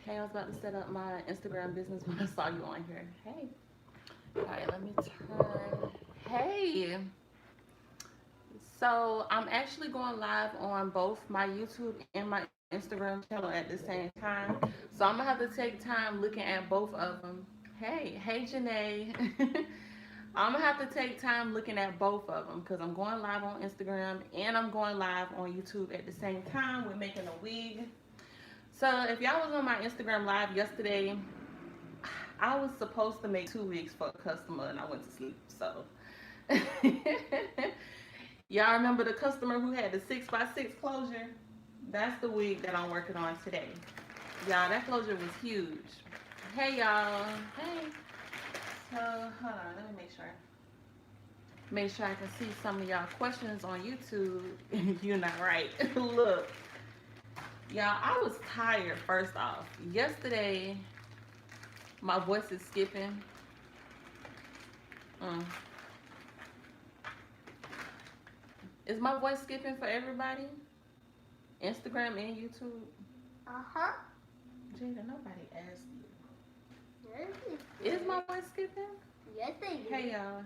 Hey, I was about to set up my Instagram business when I saw you on here. Hey. All right, let me turn. Hey. So I'm actually going live on both my YouTube and my Instagram channel at the same time. So I'm gonna have to take time looking at both of them. Hey, Janae. I'm gonna have to take time looking at both of them because I'm going live on Instagram and I'm going live on YouTube at the same time. We're making a wig. So if y'all was on my Instagram live yesterday, I was supposed to make 2 weeks for a customer and I went to sleep. So y'all remember the customer who had the 6x6 closure? That's the wig that I'm working on today. Y'all, that closure was huge. Hey y'all. Hey. So hold on, let me make sure. Make sure I can see some of y'all questions on YouTube. You're not right. Look. Y'all, I was tired first off. Yesterday, my voice is skipping. Mm. Is my voice skipping for everybody? Instagram and YouTube? Uh-huh. Jada, nobody asked you. Yes, Is my voice skipping? yes, they do. Hey, y'all.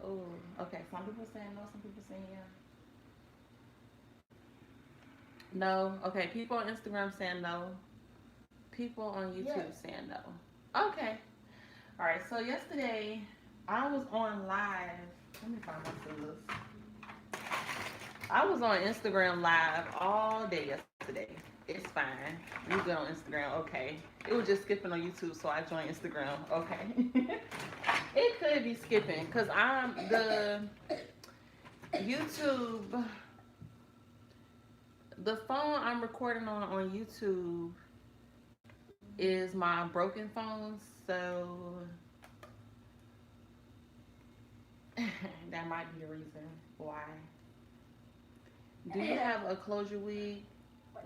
Oh, okay. Some people saying no, some people saying yeah. No. Okay, people on Instagram saying no. People on YouTube Yes. saying no. Okay. All right. So yesterday, I was on live. Let me find my scissors. I was on Instagram live all day yesterday. It's fine. You good on Instagram? Okay. It was just skipping on YouTube, so I joined Instagram. Okay. It could be skipping because I'm the YouTube. The phone I'm recording on YouTube is my broken phone, so that might be a reason why. Do you have a closure wig?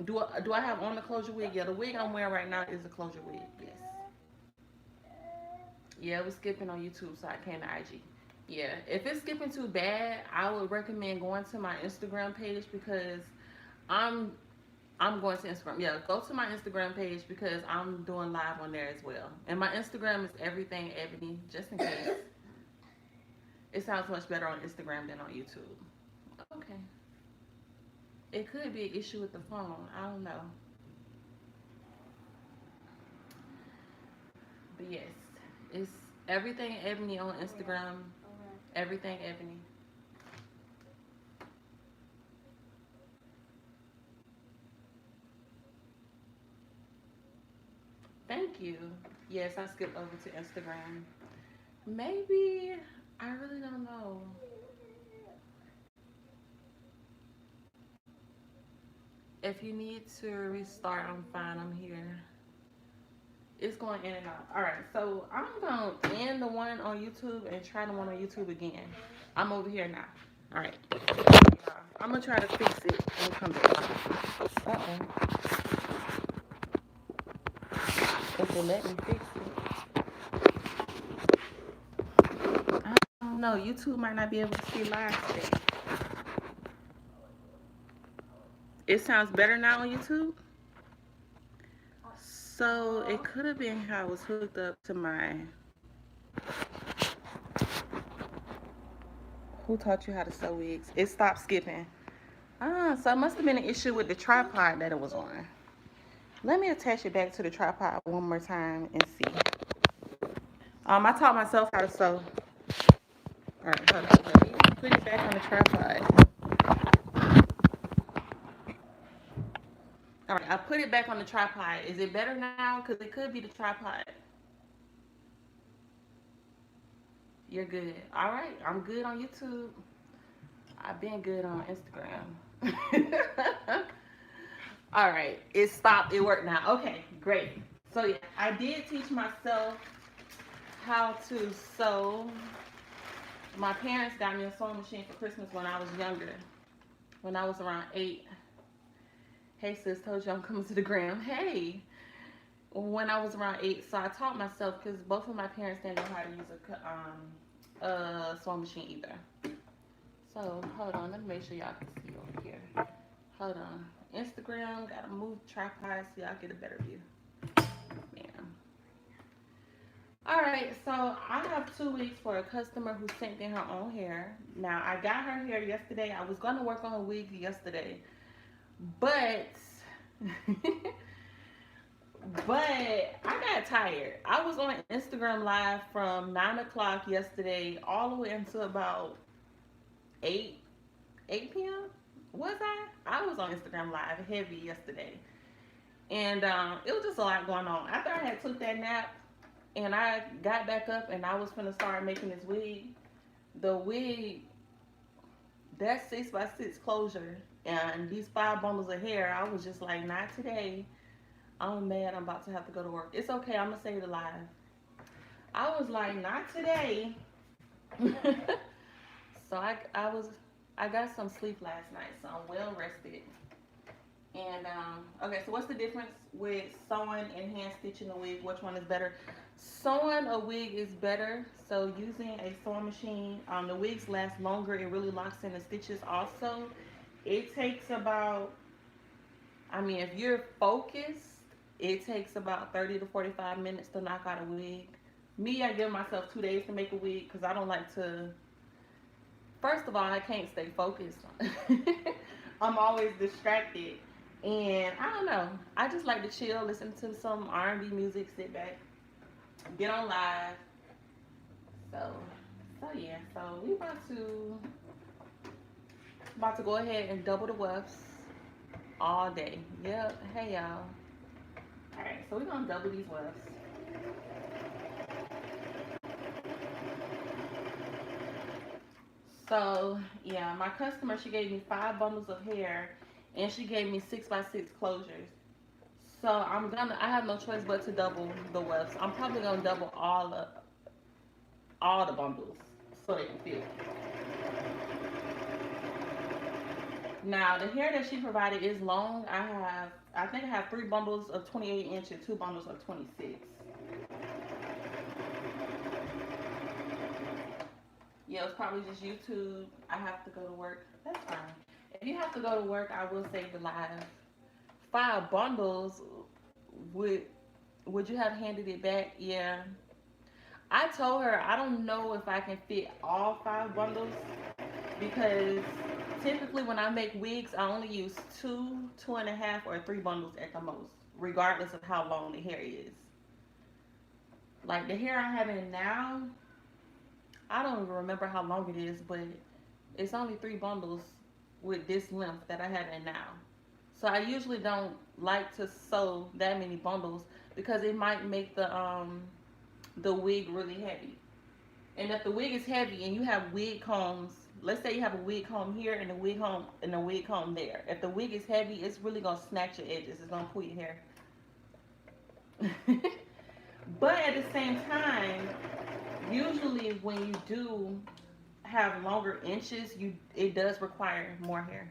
Do I have on the closure wig? Yeah, the wig I'm wearing right now is a closure wig. Yes. Yeah, it was skipping on YouTube, so I came to IG. Yeah, if it's skipping too bad, I would recommend going to my Instagram page because I'm I'm going to Instagram. Yeah, go to my Instagram page because I'm doing live on there as well. And my Instagram is everything Ebony, just in case. It sounds much better on Instagram than on YouTube. Okay. It could be an issue with the phone. I don't know. But yes, it's everything Ebony on Instagram. Everything Ebony. Thank you. Yes, I skipped over to Instagram. Maybe I really don't know. If you need to restart, I'm fine. I'm here. It's going in and out. All right, so I'm gonna end the one on YouTube and try the one on YouTube again. I'm over here now. All right, I'm gonna try to fix it and come back. Uh oh, if they let me fix it, I don't know. YouTube might not be able to see live today. It sounds better now on YouTube. So it could have been how I was hooked up to my. Who taught you how to sew wigs? It stopped skipping. So it must have been an issue with the tripod that it was on. Let me attach it back to the tripod one more time and see. I taught myself how to sew. All right, hold on. Let me put it back on the tripod. All right, I put it back on the tripod. Is it better now? Because it could be the tripod. You're good. All right, I'm good on YouTube. I've been good on Instagram. All right, it stopped. It worked now. Okay, great. So yeah, I did teach myself how to sew. My parents got me a sewing machine for Christmas when I was younger, when I was around 8. Hey sis, told you I'm coming to the gram. Hey, when I was around 8. So I taught myself because both of my parents didn't know how to use a sewing machine either. So hold on, let me make sure y'all can see over here. Hold on. Instagram, gotta move the tripod so y'all get a better view. Man. Alright, so I have 2 weeks for a customer who sent in her own hair. Now I got her hair yesterday. I was gonna work on a wig yesterday. But but I got tired. I was on Instagram live from 9 o'clock yesterday all the way until about 8 p.m. Was I? I was on Instagram live heavy yesterday. And it was just a lot going on. After I had took that nap and I got back up and I was gonna start making this wig, the wig, that 6x6 closure and these 5 bundles of hair, I was just like, not today. I'm mad I'm about to have to go to work. It's okay, I'm gonna say it live. I was like, not today. So I got some sleep last night, so I'm well rested. And okay, so what's the difference with sewing and hand stitching a wig? Which one is better? Sewing a wig is better. So using a sewing machine, the wigs last longer. It really locks in the stitches. Also, it takes about, I mean, if you're focused, it takes about 30 to 45 minutes to knock out a wig. Me, I give myself 2 days to make a wig because I don't like to. First of all, I can't stay focused. I'm always distracted. And I don't know. I just like to chill, listen to some R&B music, sit back, get on live. So yeah. So we about to go ahead and double the wefts all day. Yep. Hey y'all. All right. So we're gonna double these wefts. So yeah, my customer, she gave me 5 bundles of hair, and she gave me 6x6 closures. So I have no choice but to double the wefts. I'm probably gonna double all the bundles so they can fit. Now the hair that she provided is long. I think I have 3 bundles of 28 inch and 2 bundles of 26. Yeah, it's probably just YouTube. I have to go to work. That's fine. If you have to go to work, I will save the live. 5 bundles, would you have handed it back? Yeah. I told her I don't know if I can fit all 5 bundles because typically when I make wigs, I only use 2, 2.5, or 3 bundles at the most, regardless of how long the hair is. Like the hair I have in now, I don't even remember how long it is, but it's only 3 bundles with this length that I have in now. So I usually don't like to sew that many bundles because it might make the wig really heavy. And if the wig is heavy and you have wig combs, let's say you have a wig comb here and a wig comb there. If the wig is heavy, it's really gonna snatch your edges. It's gonna pull your hair. But at the same time, usually when you do have longer inches, it does require more hair.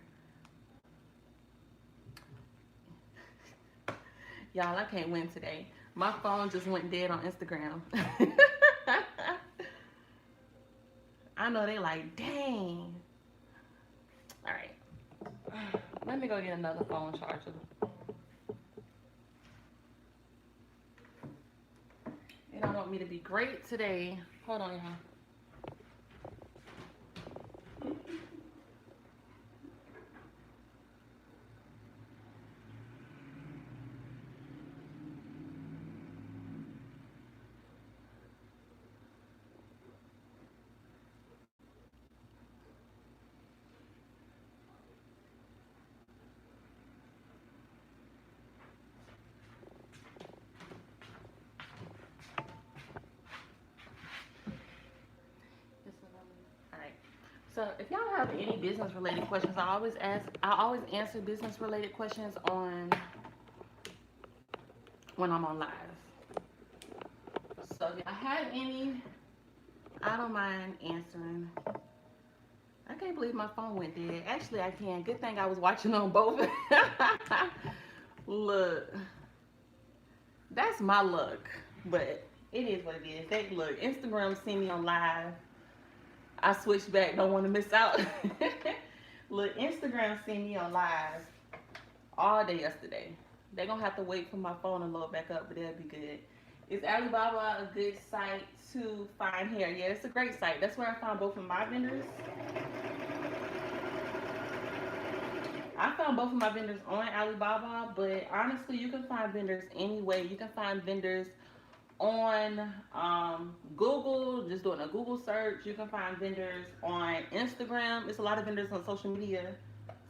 Y'all, I can't win today. My phone just went dead on Instagram. I know they like, dang. All right. Let me go get another phone charger. They don't want me to be great today. Hold on, y'all. So if y'all have any business related questions, I always answer business related questions when I'm on live. So if y'all have any, I don't mind answering. I can't believe my phone went dead. Actually, I can. Good thing I was watching on both. Look. That's my luck, but it is what it is. They look, Instagram see me on live. I switched back. Don't want to miss out. Look, Instagram see me on live all day yesterday. They're gonna have to wait for my phone to load back up, but that'll be good. Is Alibaba a good site to find hair? Yeah, it's a great site. That's where I found both of my vendors. I found both of my vendors on Alibaba, but honestly, you can find vendors anyway. You can find vendors on Google, just doing a Google search. You can find vendors on Instagram. It's a lot of vendors on social media.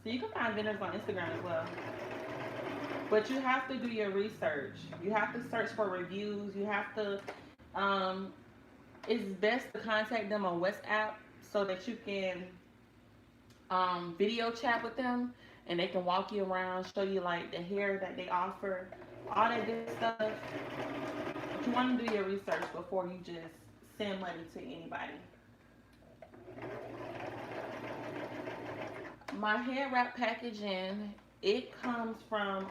So you can find vendors on Instagram as well. But you have to do your research. You have to search for reviews. You have to, it's best to contact them on WhatsApp so that you can video chat with them and they can walk you around, show you like the hair that they offer, all that good stuff. But you want to do your research before you just send money to anybody. My hair wrap packaging, it comes from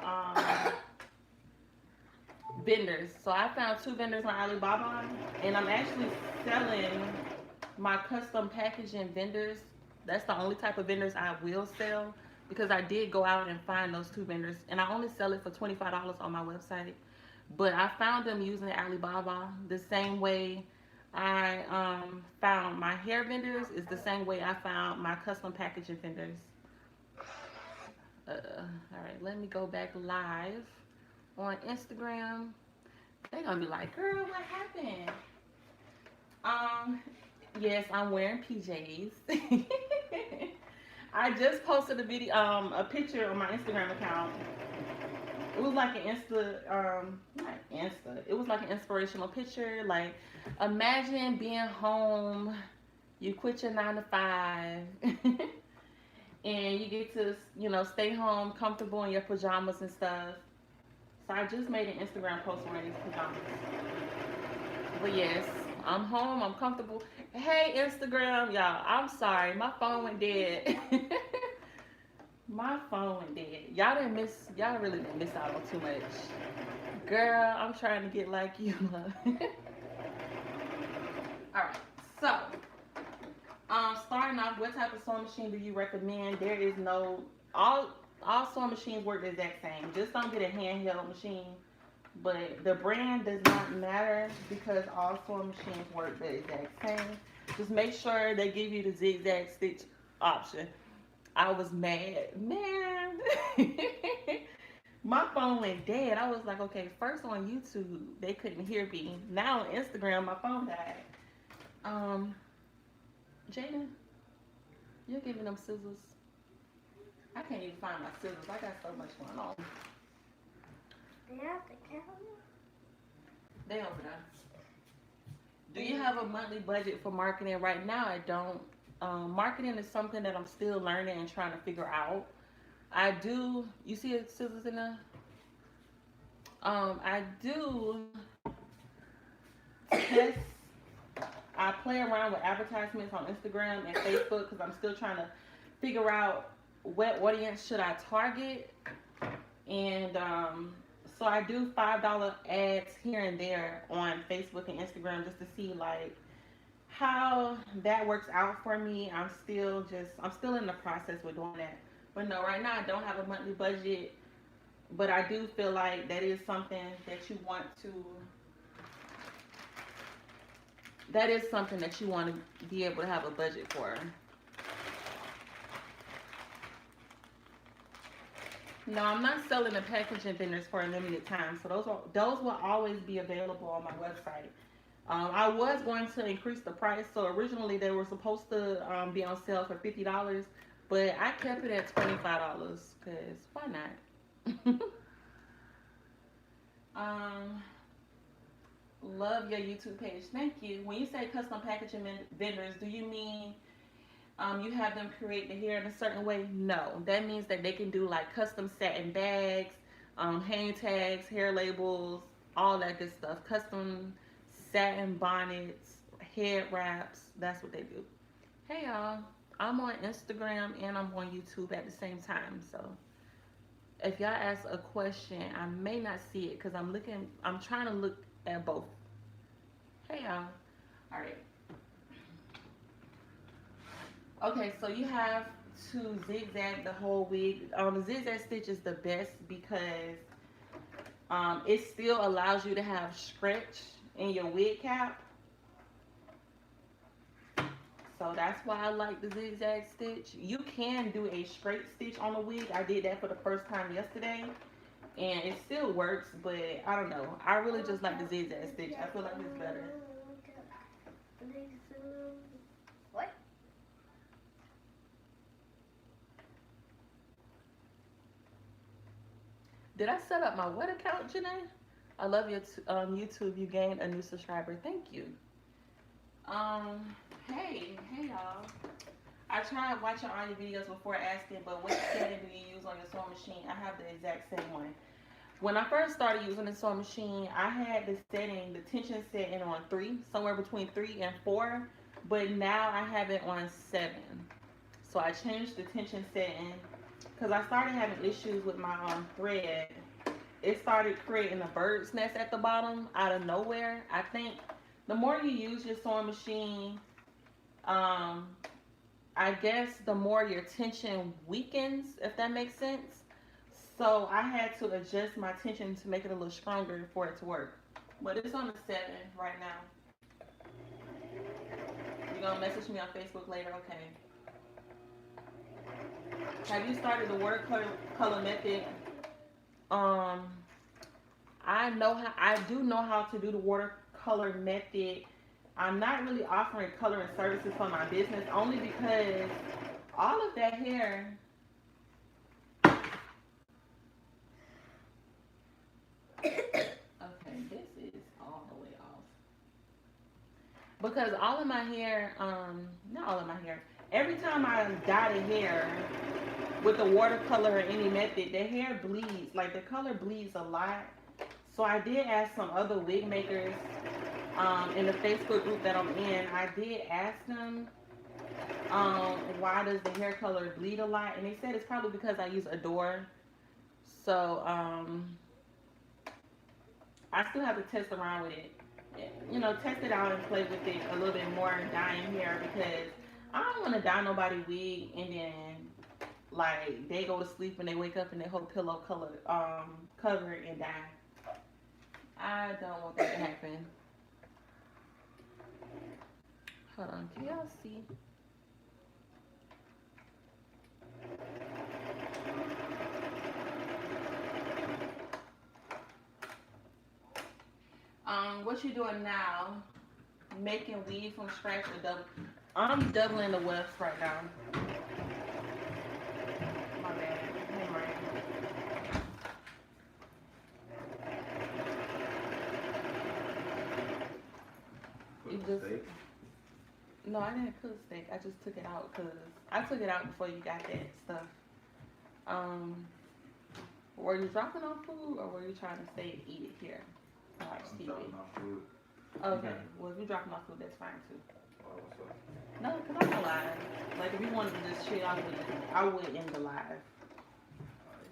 vendors. So I found 2 vendors on Alibaba, and I'm actually selling my custom packaging vendors. That's the only type of vendors I will sell because I did go out and find those 2 vendors, and I only sell it for $25 on my website. But I found them using Alibaba the same way I found my hair vendors is the same way I found my custom packaging vendors. All right, let me go back live on Instagram. They're gonna be like, girl, what happened? Yes, I'm wearing PJs. I just posted a video, a picture on my Instagram account. It was like an not Insta. It was like an inspirational picture. Like, imagine being home, you quit your 9 to 5, and you get to, stay home comfortable in your pajamas and stuff. So I just made an Instagram post wearing these pajamas. But yes, I'm home, I'm comfortable. Hey Instagram, y'all, I'm sorry, my phone went dead. My phone went dead. Y'all really didn't miss out on too much. Girl, I'm trying to get like you. Alright, so starting off, what type of sewing machine do you recommend? There is no, all sewing machines work the exact same. Just don't get a handheld machine. But the brand does not matter because all sewing machines work the exact same. Just make sure they give you the zigzag stitch option. I was mad. Man. My phone went dead. I was like, okay, first on YouTube, they couldn't hear me. Now on Instagram, my phone died. Jada, you're giving them scissors. I can't even find my scissors. I got so much going on. They over there. Do you have a monthly budget for marketing? Right now, I don't. Marketing is something that I'm still learning and trying to figure out. I do. You see the scissors in there? I do test. I play around with advertisements on Instagram and Facebook because I'm still trying to figure out what audience should I target. And so I do $5 ads here and there on Facebook and Instagram just to see like how that works out for me. I'm still in the process with doing that. But no, right now I don't have a monthly budget, but I do feel like that is something that you want to be able to have a budget for. No, I'm not selling the packaging vendors for a limited time, so those will always be available on my website. I was going to increase the price, so originally they were supposed to be on sale for $50, but I kept it at $25 because why not? Love your YouTube page. Thank you. When you say custom packaging vendors, do you mean you have them create the hair in a certain way? No, that means that they can do like custom satin bags, hang tags, hair labels, all that good stuff. Custom satin bonnets, head wraps. That's what they do. Hey y'all, I'm on Instagram and I'm on YouTube at the same time. So if y'all ask a question, I may not see it because I'm trying to look at both. Hey y'all. All right. Okay, so you have to zigzag the whole wig. The zigzag stitch is the best because it still allows you to have stretch in your wig cap. So that's why I like the zigzag stitch. You can do a straight stitch on a wig. I did that for the first time yesterday. And it still works, but I don't know. I really just like the zigzag stitch. I feel like it's better. What? Did I set up my what account, Janae? I love your YouTube. You gained a new subscriber. Thank you. Hey y'all. I tried watching all your videos before asking, but what setting do you use on your sewing machine? I have the exact same one. When I first started using the sewing machine, I had the tension setting on 3, somewhere between 3 and 4, but now I have it on 7. So I changed the tension setting because I started having issues with my thread. It started creating a bird's nest at the bottom out of nowhere. I think the more you use your sewing machine, I guess the more your tension weakens, if that makes sense. So I had to adjust my tension to make it a little stronger for it to work. But it's on the 7 right now. You're gonna message me on Facebook later, okay? Have you started the watercolor method? I do know how to do the watercolor method. I'm not really offering coloring services for my business only because all of that hair. Okay, this is all the way off. Because all of my hair, not all of my hair, every time I dye the hair with the watercolor or any method, the hair bleeds. Like the color bleeds a lot. So I did ask some other wig makers in the Facebook group that I'm in. I did ask them why does the hair color bleed a lot, and they said it's probably because I use Adore. So I still have to test around with it. You know, test it out and play with it a little bit more dyeing hair because I don't want to dye nobody wig and then like they go to sleep and they wake up and their whole pillow color covered and dye. I don't want that to happen. Hold on, can y'all see? What you doing now? Making weave from scratch or double? I'm doubling the wefts right now. My bad. Hey, Mariah. You just, no, I didn't cook steak. I just took it out because I took it out before you got that stuff. Were you dropping off food or were you trying to stay and eat it here? Watch TV. Dropping off food. Okay. Well, if you're dropping off food, that's fine too. No, because I'm alive. Like, if you wanted to just chill, I would end the live.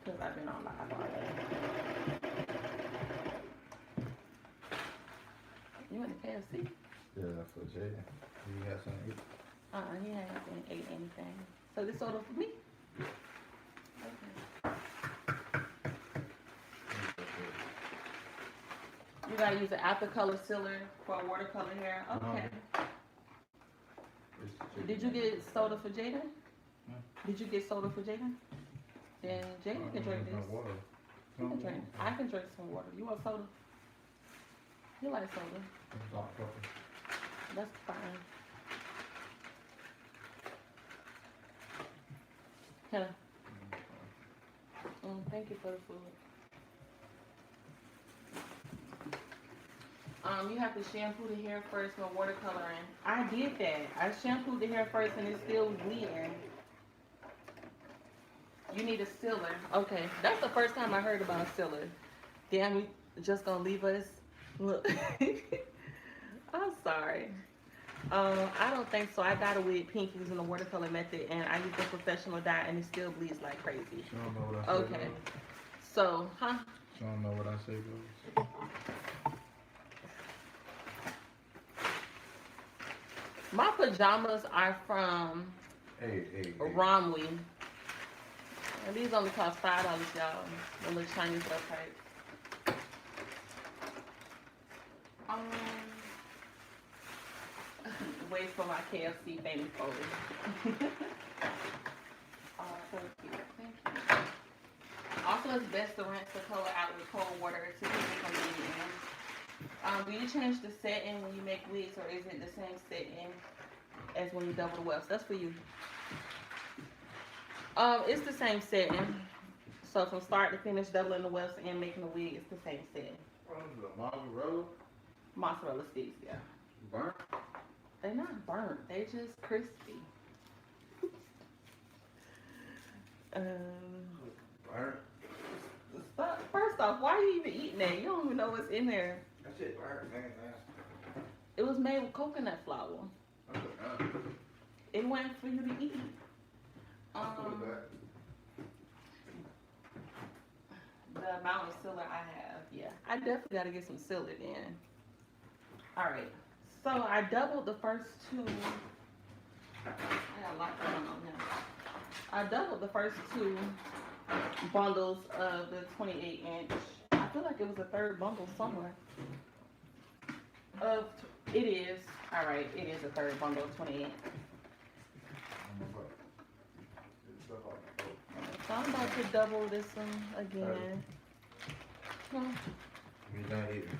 Because I've been on live all day. You went to KFC? Yeah, for Jay. You got something to eat? He hasn't ate anything. So this order for me? Okay. You gotta use an apple color sealer for watercolor hair. Okay. Did you get soda for Jaden? Did you get soda for Jaden? Then Jaden can drink this. He can drink. I can drink some water. You want soda? You like soda? That's fine. Huh. Thank you for the food. You have to shampoo the hair first when watercoloring. I did that. I shampooed the hair first and it still was bleeding. You need a sealer. Okay, that's the first time I heard about a sealer. Damn, you just gonna leave us? Look, I'm sorry. I don't think so. I got it with pink using the watercolor method, and I use the professional dye, and it still bleeds like crazy. Okay. So, huh? You don't know what I say, goes. My pajamas are from Hey. Romwe. And these only cost $5, y'all. The little Chinese website. Um, wait for my KFC famous photo. Oh, thank you. Thank you. Also, it's best to rinse the color out with cold water to keep it from bleeding. Do you change the setting when you make wigs, or is it the same setting as when you double the wefts? That's for you. It's the same setting. So from start to finish, doubling the wefts and making the wig, it's the same setting. What is it, mozzarella? Mozzarella sticks, yeah. Burnt? They're not burnt. They're just crispy. Burnt? First off, why are you even eating that? You don't even know what's in there. That shit burnt, man. It was made with coconut flour. It wasn't for you to eat. The amount of sealer I have, yeah. I definitely got to get some sealer in. All right. So I doubled the first two. I got a lot going on now. I doubled the first two bundles of the 28-inch. I feel like it was a third bundle somewhere. It is. All right. It is a third bundle of 28. So I'm about to double this one again. We done eating.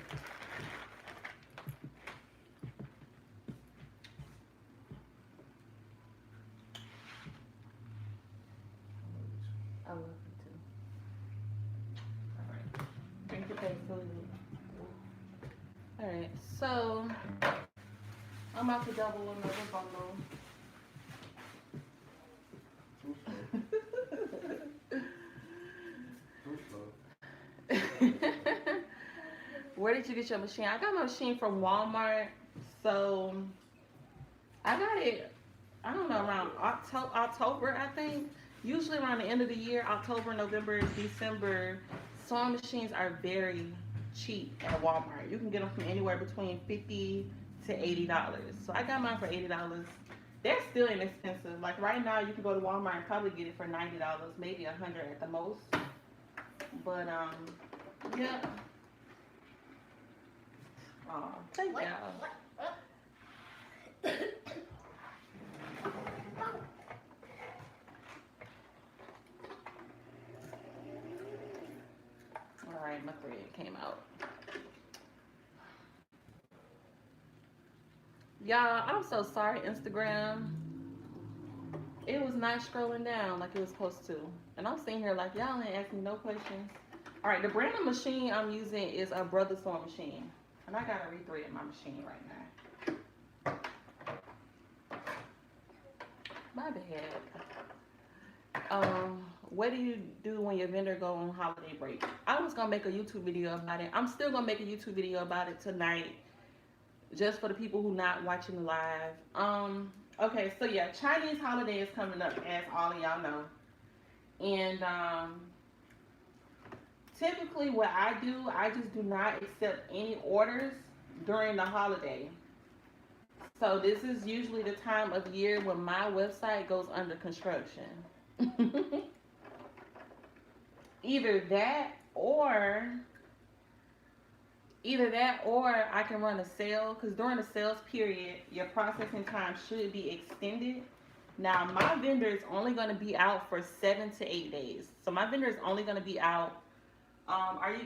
I love it too. Alright. Drink your face, food. Alright, so I'm about to double another bundle. Where did you get your machine? I got my machine from Walmart. So I got it, I don't know, around October, I think. Usually around the end of the year, October, November, December, sewing machines are very cheap at Walmart. You can get them from anywhere between $50 to $80. So I got mine for $80. They're still inexpensive. Like right now, you can go to Walmart and probably get it for $90, maybe $100 at the most. But yeah. Oh, thank y'all. All right, my thread came out. Y'all, I'm so sorry, Instagram. It was not scrolling down like it was supposed to. And I'm sitting here like, y'all ain't asking me no questions. All right, the brand of machine I'm using is a Brother Sewing machine. And I gotta rethread my machine right now. My bad. What do you do when your vendor go on holiday break? I was gonna make a YouTube video about it. I'm still gonna make a YouTube video about it tonight, just for the people who not watching live. Okay, so yeah, Chinese holiday is coming up, as all of y'all know. And typically what I do, I just do not accept any orders during the holiday. So this is usually the time of year when my website goes under construction. Either that or I can run a sale, because during the sales period, your processing time should be extended. Now, my vendor is only going to be out for 7 to 8 days. So my vendor is only going to be out.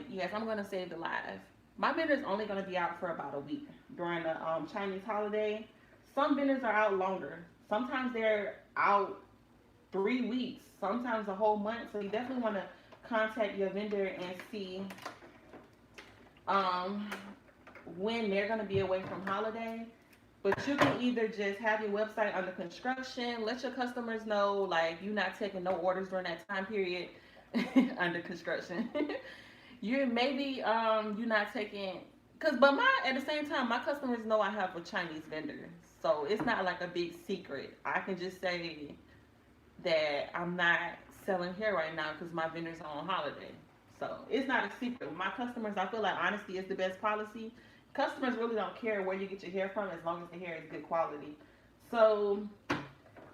Yes, I'm going to save the live. My vendor is only going to be out for about a week during the Chinese holiday. Some vendors are out longer. Sometimes they're out 3 weeks, sometimes a whole month. So you definitely want to contact your vendor and see when they're going to be away from holiday. But you can either just have your website under construction, let your customers know like you're not taking no orders during that time period under construction. You're not taking, but at the same time, my customers know I have a Chinese vendor, so it's not like a big secret. I can just say that I'm not selling here right now because my vendor's on holiday. So it's not a secret. With my customers, I feel like honesty is the best policy. Customers really don't care where you get your hair from as long as the hair is good quality. So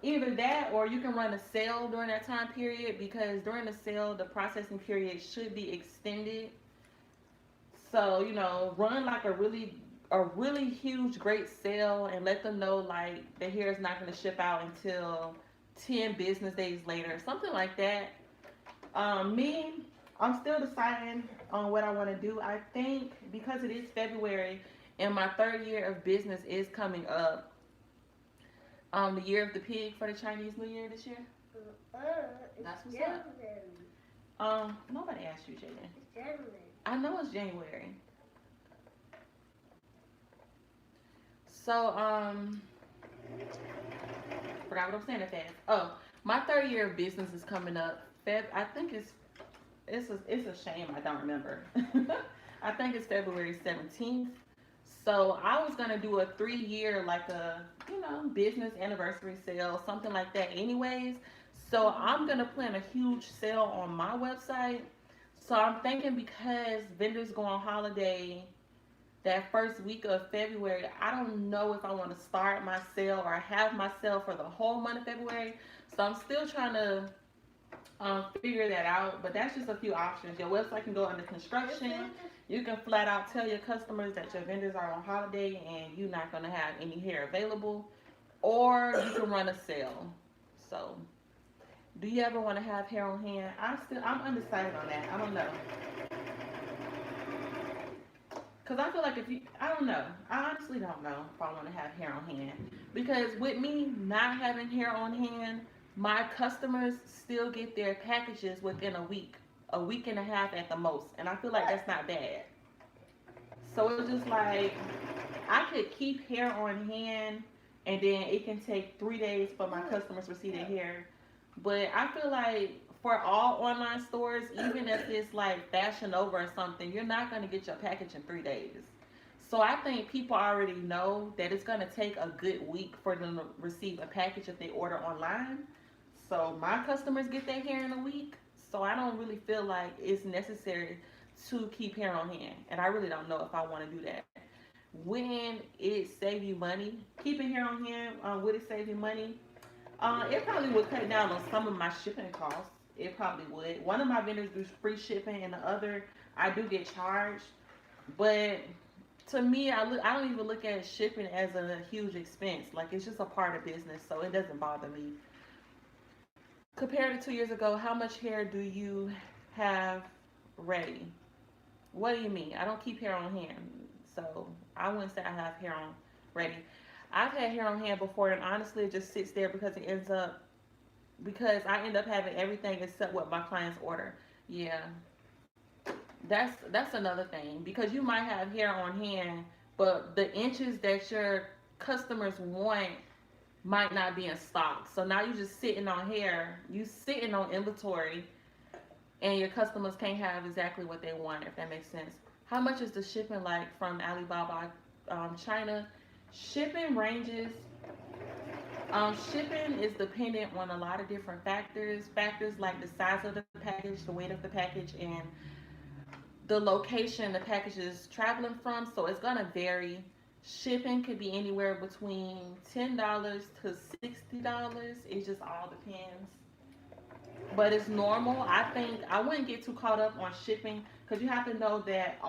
either that or you can run a sale during that time period, because during the sale the processing period should be extended. So, run like a really huge great sale and let them know like the hair is not going to ship out until 10 business days later, something like that. Me, I'm still deciding on what I want to do. I think because it is February and my third year of business is coming up, the year of the pig for the Chinese New Year this year. That's what's up. Nobody asked you, Jaden. It's January. I know it's January. So, forgot what I'm saying that fast. Oh, my third year of business is coming up. I think it's a shame I don't remember. I think it's February 17th. So I was gonna do a 3-year like a business anniversary sale, something like that. Anyways, so I'm gonna plan a huge sale on my website. So I'm thinking because vendors go on holiday that first week of February, I don't know if I want to start my sale or have my sale for the whole month of February. So I'm still trying to figure that out. But that's just a few options. Your website can go under construction. You can flat out tell your customers that your vendors are on holiday and you're not going to have any hair available. Or you can run a sale. So, do you ever want to have hair on hand? I'm undecided on that. I don't know. Because I feel like I don't know. I honestly don't know if I want to have hair on hand. Because with me not having hair on hand, my customers still get their packages within a week and a half at the most. And I feel like that's not bad. So it's just like, I could keep hair on hand and then it can take 3 days for my customers to receive their hair. But I feel like for all online stores, even if it's like Fashion Nova or something, you're not going to get your package in 3 days. So I think people already know that it's going to take a good week for them to receive a package if they order online. So my customers get their hair in a week. So I don't really feel like it's necessary to keep hair on hand. And I really don't know if I want to do that. When it save you money, keeping hair on hand, would it save you money? It probably would cut down on some of my shipping costs. It probably would. One of my vendors do free shipping, and the other I do get charged. But to me, I don't even look at shipping as a huge expense. Like, it's just a part of business, so it doesn't bother me. Compared to 2 years ago, how much hair do you have ready? What do you mean? I don't keep hair on hand, so I wouldn't say I have hair on ready. I've had hair on hand before, and honestly, it just sits there because I end up having everything except what my clients order. Yeah, that's another thing, because you might have hair on hand, but the inches that your customers want might not be in stock. So now you're just sitting on hair, you sitting on inventory, and your customers can't have exactly what they want, if that makes sense. How much is the shipping like from Alibaba, China? Shipping ranges. Shipping is dependent on a lot of different factors. Factors like the size of the package, the weight of the package, and the location the package is traveling from. So it's gonna vary. Shipping could be anywhere between $10 to $60. It just all depends. But it's normal. I think I wouldn't get too caught up on shipping, because you have to know that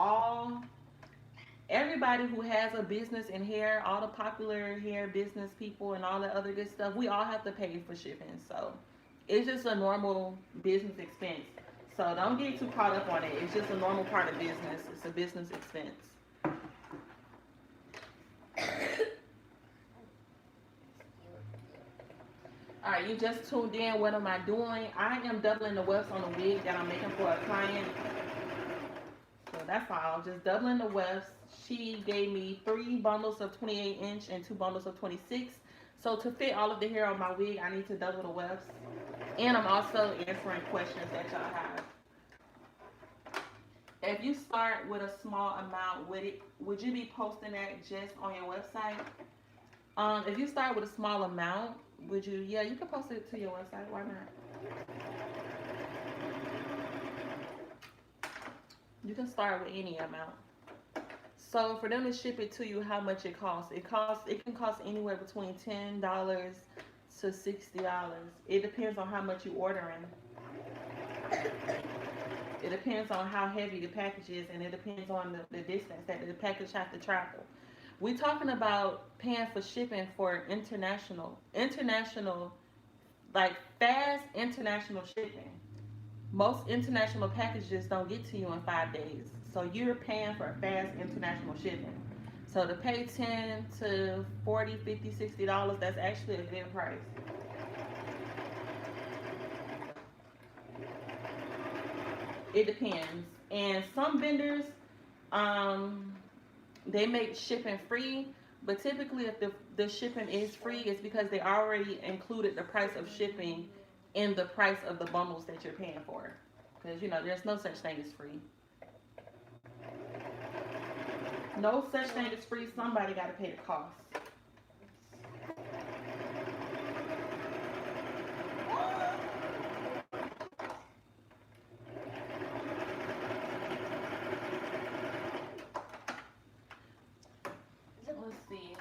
everybody who has a business in hair, all the popular hair business people and all the other good stuff, we all have to pay for shipping. So it's just a normal business expense. So don't get too caught up on it. It's just a normal part of business. It's a business expense. All right, you just tuned in. What am I doing? I am doubling the wefts on the wig that I'm making for a client. So that's all. Just doubling the wefts. She gave me 3 bundles of 28-inch and 2 bundles of 26. So to fit all of the hair on my wig, I need to double the wefts. And I'm also answering questions that y'all have. If you start with a small amount, would you be posting that just on your website? If you start with a small amount, would you? Yeah, you can post it to your website. Why not? You can start with any amount. So for them to ship it to you, how much it costs? It can cost anywhere between $10 to $60. It depends on how much you ordering. It depends on how heavy the package is, and it depends on the distance that the package has to travel. We're talking about paying for shipping for international, like fast international shipping. Most international packages don't get to you in 5 days. So you're paying for fast international shipping. So to pay 10 to 40, 50, $60, that's actually a good price. It depends. And some vendors, um, they make shipping free, but typically if the shipping is free, it's because they already included the price of shipping in the price of the bundles that you're paying for. Because, there's no such thing as free. No such thing as free. Somebody got to pay the cost. Let's see.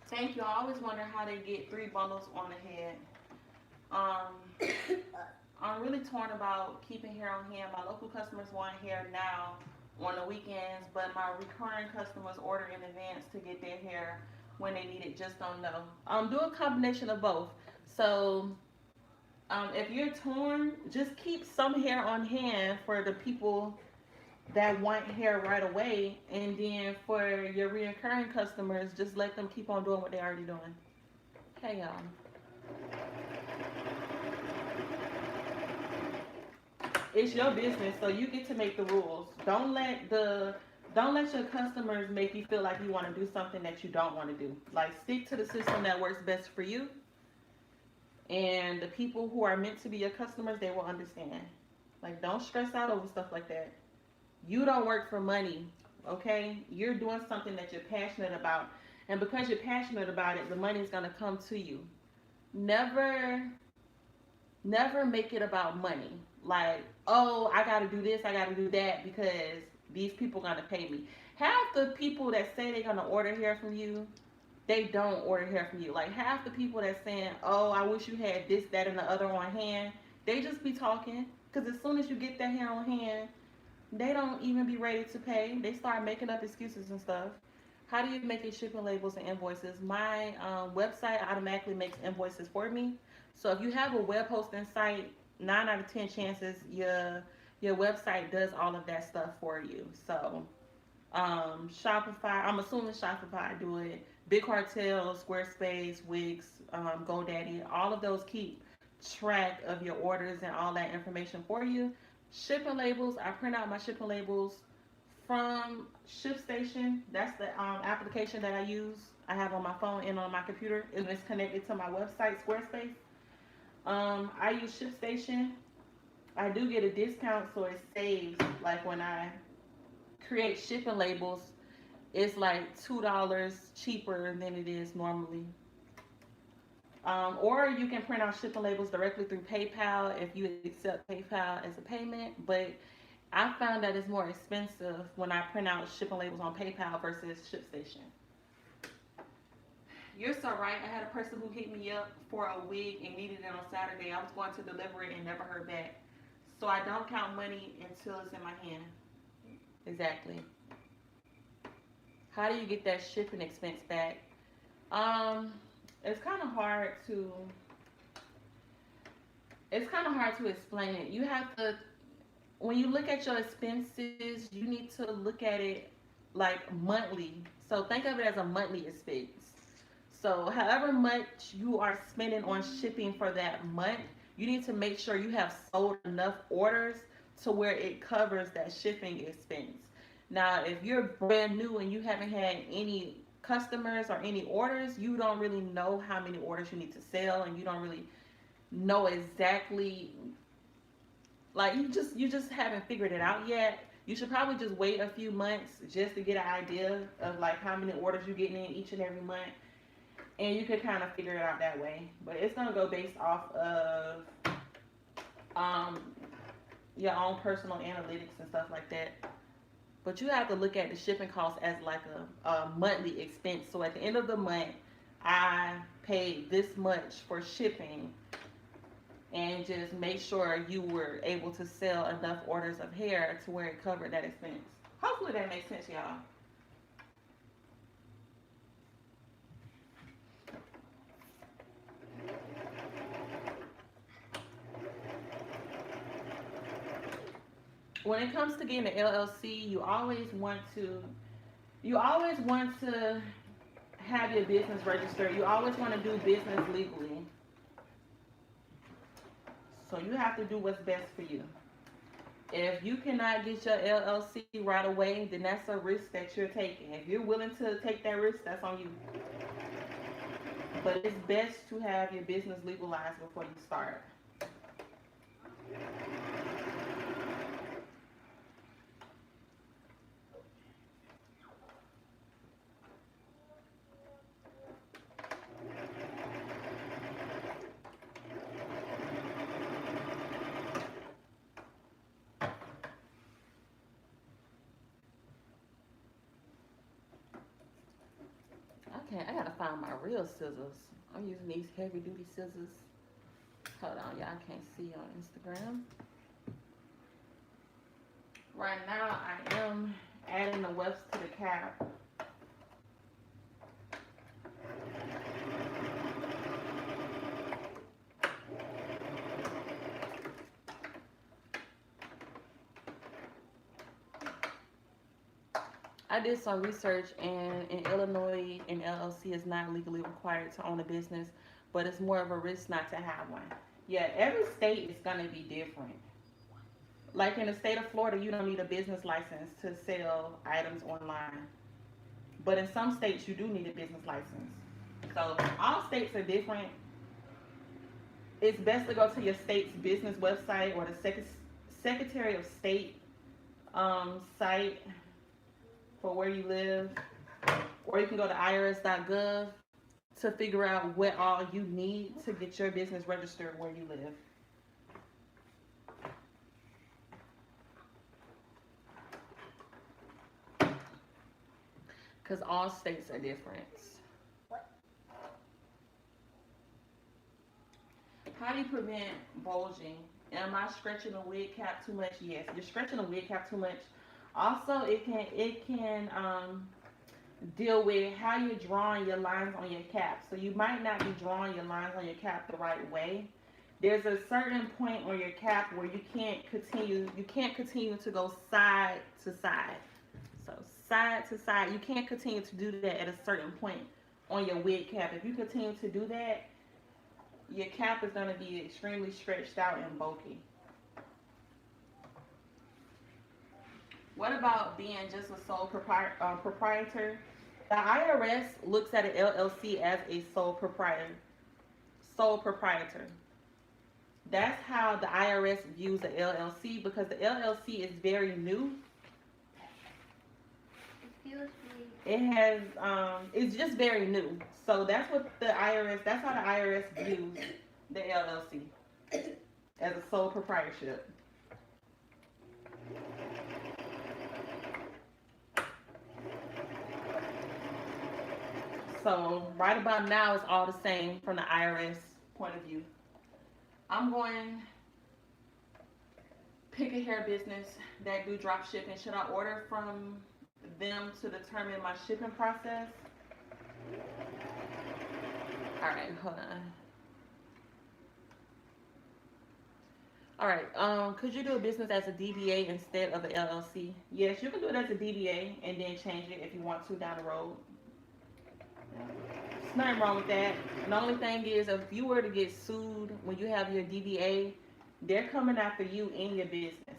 Thank you. I always wonder how they get 3 bundles on the head. I'm really torn about keeping hair on hand. My local customers want hair now on the weekends, but my recurring customers order in advance to get their hair when they need it. Just don't know. Do a combination of both. So if you're torn, just keep some hair on hand for the people that want hair right away, and then for your recurring customers, just let them keep on doing what they're already doing. Hey y'all. It's your business, so you get to make the rules. Don't let your customers make you feel like you want to do something that you don't want to do. Like, stick to the system that works best for you, and the people who are meant to be your customers, they will understand. Like, don't stress out over stuff like that. You don't work for money, okay? You're doing something that you're passionate about, and because you're passionate about it, the money is gonna come to you. Never make it about money. Like, oh, I gotta do this, I gotta do that because these people gonna pay me. Half the people that say they're gonna order hair from you, they don't order hair from you. Like, half the people that's saying, oh, I wish you had this, that, and the other on hand, they just be talking. Because as soon as you get that hair on hand, they don't even be ready to pay. They start making up excuses and stuff. How do you make your shipping labels and invoices? My website automatically makes invoices for me. So if you have a web hosting site, 9 out of 10 chances your website does all of that stuff for you. So Shopify, I'm assuming Shopify do it. Big Cartel, Squarespace, Wix, GoDaddy, all of those keep track of your orders and all that information for you. Shipping labels, I print out my shipping labels from ShipStation. That's the application that I use. I have on my phone and on my computer, and it's connected to my website, Squarespace. I use ShipStation. I do get a discount, so it saves. Like when I create shipping labels, it's like $2 cheaper than it is normally. Or you can print out shipping labels directly through PayPal if you accept PayPal as a payment. But I found that it's more expensive when I print out shipping labels on PayPal versus ShipStation. You're so right. I had a person who hit me up for a wig and needed it on Saturday. I was going to deliver it and never heard back. So I don't count money until it's in my hand. Exactly. How do you get that shipping expense back? It's kind of hard to explain it. You have to, when you look at your expenses, you need to look at it like monthly. So think of it as a monthly expense. So however much you are spending on shipping for that month, you need to make sure you have sold enough orders to where it covers that shipping expense. Now, if you're brand new and you haven't had any customers or any orders, you don't really know how many orders you need to sell, and you don't really know exactly, like, you just haven't figured it out yet. You should probably just wait a few months just to get an idea of like how many orders you're getting in each and every month, and you could kind of figure it out that way. But it's gonna go based off of your own personal analytics and stuff like that. But you have to look at the shipping cost as like a monthly expense. So at the end of the month, I paid this much for shipping, and just make sure you were able to sell enough orders of hair to where it covered that expense. Hopefully that makes sense, y'all. When it comes to getting an LLC, you always want to have your business registered. You always want to do business legally. So you have to do what's best for you. If you cannot get your LLC right away, then that's a risk that you're taking. If you're willing to take that risk, that's on you. But it's best to have your business legalized before you start. I gotta find my real scissors. I'm using these heavy duty scissors. Hold on, y'all can't see on Instagram. Right now, I am adding the wefts to the cap. I did some research, and in Illinois, an LLC is not legally required to own a business, but it's more of a risk not to have one. Yeah, every state is going to be different. Like in the state of Florida, you don't need a business license to sell items online. But in some states, you do need a business license. So all states are different. It's best to go to your state's business website or the Secretary of State site for where you live, or you can go to irs.gov to figure out what all you need to get your business registered where you live. Because all states are different. How do you prevent bulging? Am I stretching the wig cap too much? Yes, you're stretching the wig cap too much. Also, it can deal with how you're drawing your lines on your cap. So you might not be drawing your lines on your cap the right way. There's a certain point on your cap where you can't continue to go side to side. So side to side, you can't continue to do that at a certain point on your wig cap. If you continue to do that, your cap is going to be extremely stretched out and bulky. What about being just a sole proprietor? The IRS looks at an LLC as a sole proprietor. That's how the IRS views an LLC, because the LLC is very new. Excuse me. It has, it's just very new. So that's how the IRS views the LLC, as a sole proprietorship. So right about now, it's all the same from the IRS point of view. I'm going pick a hair business that do drop shipping. Should I order from them to determine my shipping process? All right, hold on. All right, could you do a business as a DBA instead of an LLC? Yes, you can do it as a DBA and then change it if you want to down the road. There's nothing wrong with that. The only thing is, if you were to get sued when you have your DBA, they're coming after you in your business.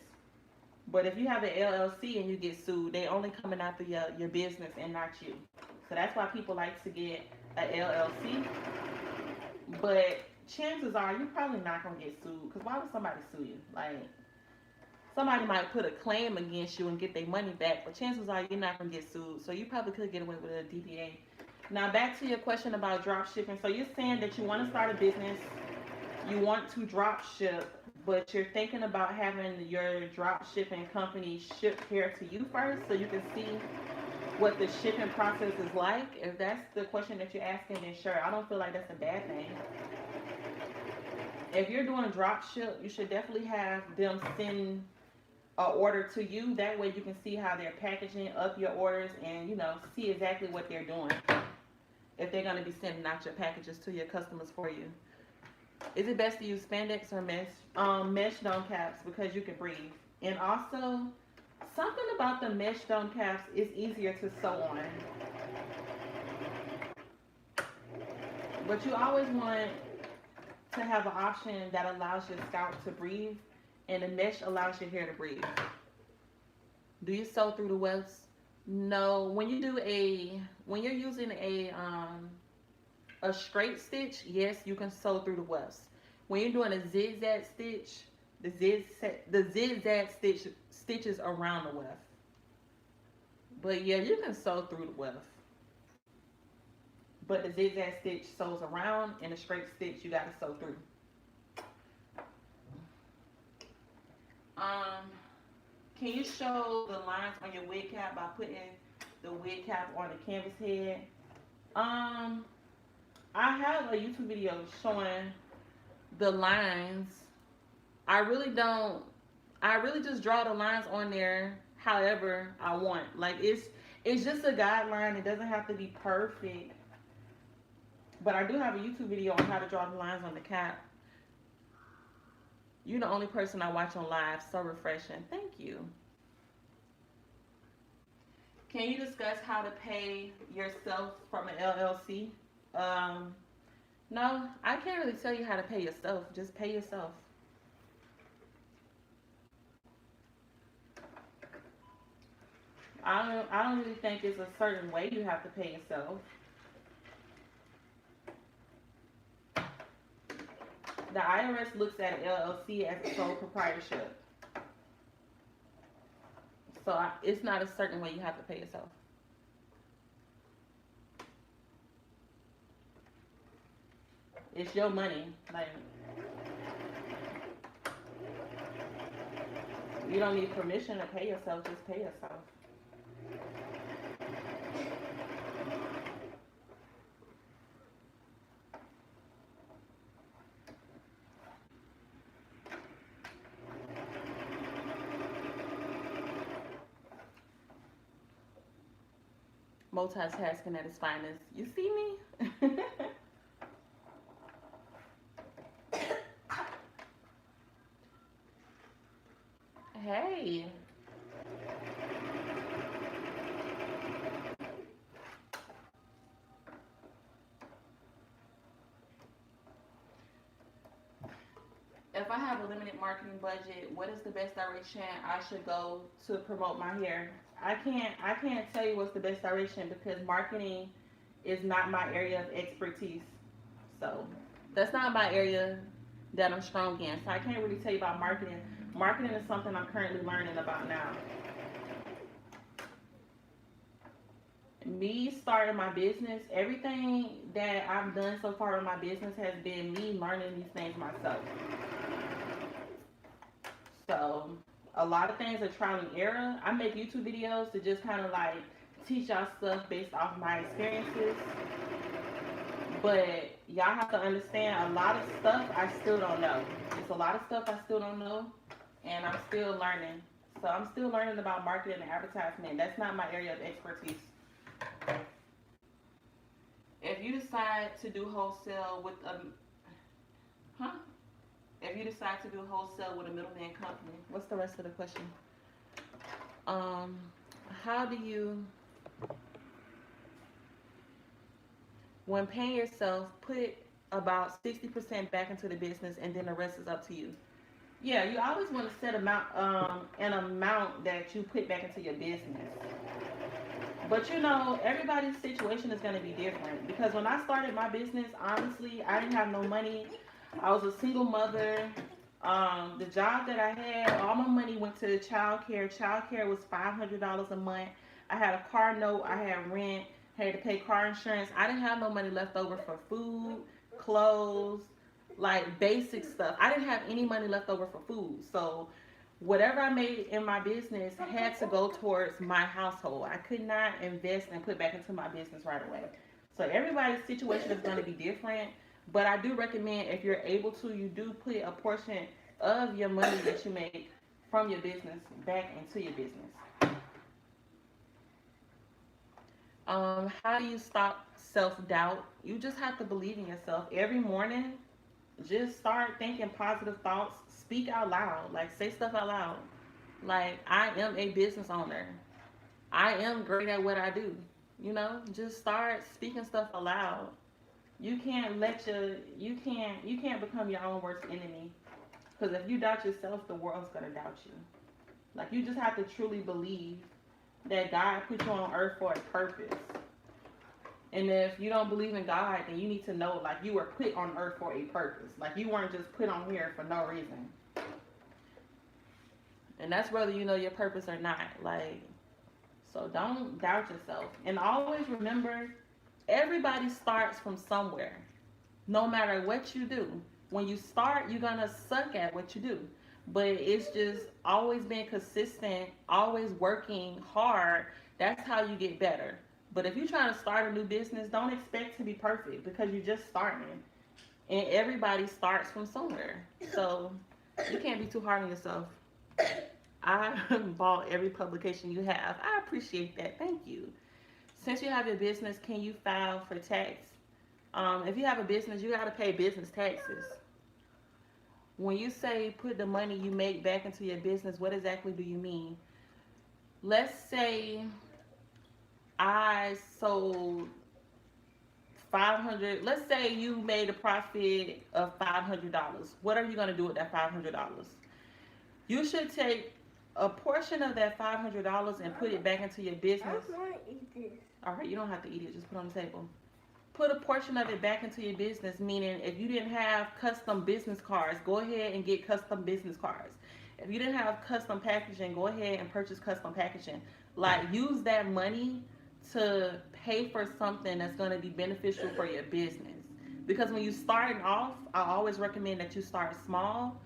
But if you have an LLC and you get sued, they only coming after your business and not you. So that's why people like to get an LLC. But chances are you're probably not going to get sued, because why would somebody sue you? Like, somebody might put a claim against you and get their money back, but chances are you're not going to get sued. So you probably could get away with a DBA. Now back to your question about drop shipping. So you're saying that you want to start a business, you want to drop ship, but you're thinking about having your drop shipping company ship here to you first so you can see what the shipping process is like. If that's the question that you're asking, then sure, I don't feel like that's a bad thing. If you're doing drop ship, you should definitely have them send a order to you. That way you can see how they're packaging up your orders and, see exactly what they're doing. If they're going to be sending out your packages to your customers for you. Is it best to use spandex or mesh? Mesh dome caps because you can breathe. And also, something about the mesh dome caps is easier to sew on. But you always want to have an option that allows your scalp to breathe, and the mesh allows your hair to breathe. Do you sew through the wefts? No. When you're using a straight stitch, yes, you can sew through the wefts. When you're doing a zigzag stitch, the zigzag stitches around the weft. But yeah, you can sew through the weft. But the zigzag stitch sews around, and the straight stitch you gotta sew through. Can you show the lines on your wig cap by putting the wig cap on the canvas head? I have a YouTube video showing the lines. I really don't. I really just draw the lines on there however I want. Like it's just a guideline. It doesn't have to be perfect. But I do have a YouTube video on how to draw the lines on the cap. You're the only person I watch on live. So refreshing. Thank you. Can you discuss how to pay yourself from an LLC? No, I can't really tell you how to pay yourself. Just pay yourself. I don't really think it's a certain way you have to pay yourself. The IRS looks at an LLC as a sole proprietorship. So it's not a certain way you have to pay yourself. It's your money. Like, you don't need permission to pay yourself. Just pay yourself. Multitasking at its finest. You see me? Hey. If I have a limited marketing budget, what is the best direction I should go to promote my hair? I can't tell you what's the best direction because marketing is not my area of expertise. So that's not my area that I'm strong in. So I can't really tell you about marketing. Marketing is something I'm currently learning about now. Me starting my business, everything that I've done so far in my business has been me learning these things myself. So a lot of things are trial and error. I make YouTube videos to just kind of like teach y'all stuff based off my experiences. But y'all have to understand a lot of stuff I still don't know. It's a lot of stuff I still don't know, and I'm still learning. So I'm still learning about marketing and advertisement. That's not my area of expertise. If you decide to do wholesale with If you decide to do wholesale with a middleman company, what's the rest of the question? How do you, when paying yourself, put about 60% back into the business and then the rest is up to you? Yeah, you always want to set an amount that you put back into your business. But everybody's situation is going to be different. Because when I started my business, honestly, I didn't have no money. I was a single mother. The job that I had, all my money went to child care. Child care was $500 a month. I had a car note. I had rent. Had to pay car insurance. I didn't have no money left over for food, clothes, like basic stuff. I didn't have any money left over for food. So whatever I made in my business had to go towards my household. I could not invest and put back into my business right away. So everybody's situation is going to be different. But I do recommend if you're able to, you do put a portion of your money that you make from your business back into your business. How do you stop self-doubt? You just have to believe in yourself. Every morning, just start thinking positive thoughts. Speak out loud. Like, say stuff out loud. Like, I am a business owner. I am great at what I do. Just start speaking stuff aloud. You can't become your own worst enemy. Because if you doubt yourself, the world's gonna doubt you. Like, you just have to truly believe that God put you on earth for a purpose. And if you don't believe in God, then you need to know, like, you were put on earth for a purpose. Like, you weren't just put on here for no reason. And that's whether you know your purpose or not. Like, so don't doubt yourself. And always remember, everybody starts from somewhere. No matter what you do. When you start, you're going to suck at what you do. But it's just always being consistent, always working hard. That's how you get better. But if you're trying to start a new business, don't expect to be perfect because you're just starting. And everybody starts from somewhere. So you can't be too hard on yourself. I bought every publication you have. I appreciate that. Thank you. Since you have your business, can you file for tax? If you have a business, you got to pay business taxes. When you say put the money you make back into your business, what exactly do you mean? Let's say I sold 500. Let's say you made a profit of $500. What are you going to do with that $500? You should take a portion of that $500 and put it back into your business. I want to eat this. All right, you don't have to eat it. Just put it on the table. Put a portion of it back into your business, meaning if you didn't have custom business cards, go ahead and get custom business cards. If you didn't have custom packaging, go ahead and purchase custom packaging. Like, use that money to pay for something that's going to be beneficial for your business. Because when you're starting off, I always recommend that you start small.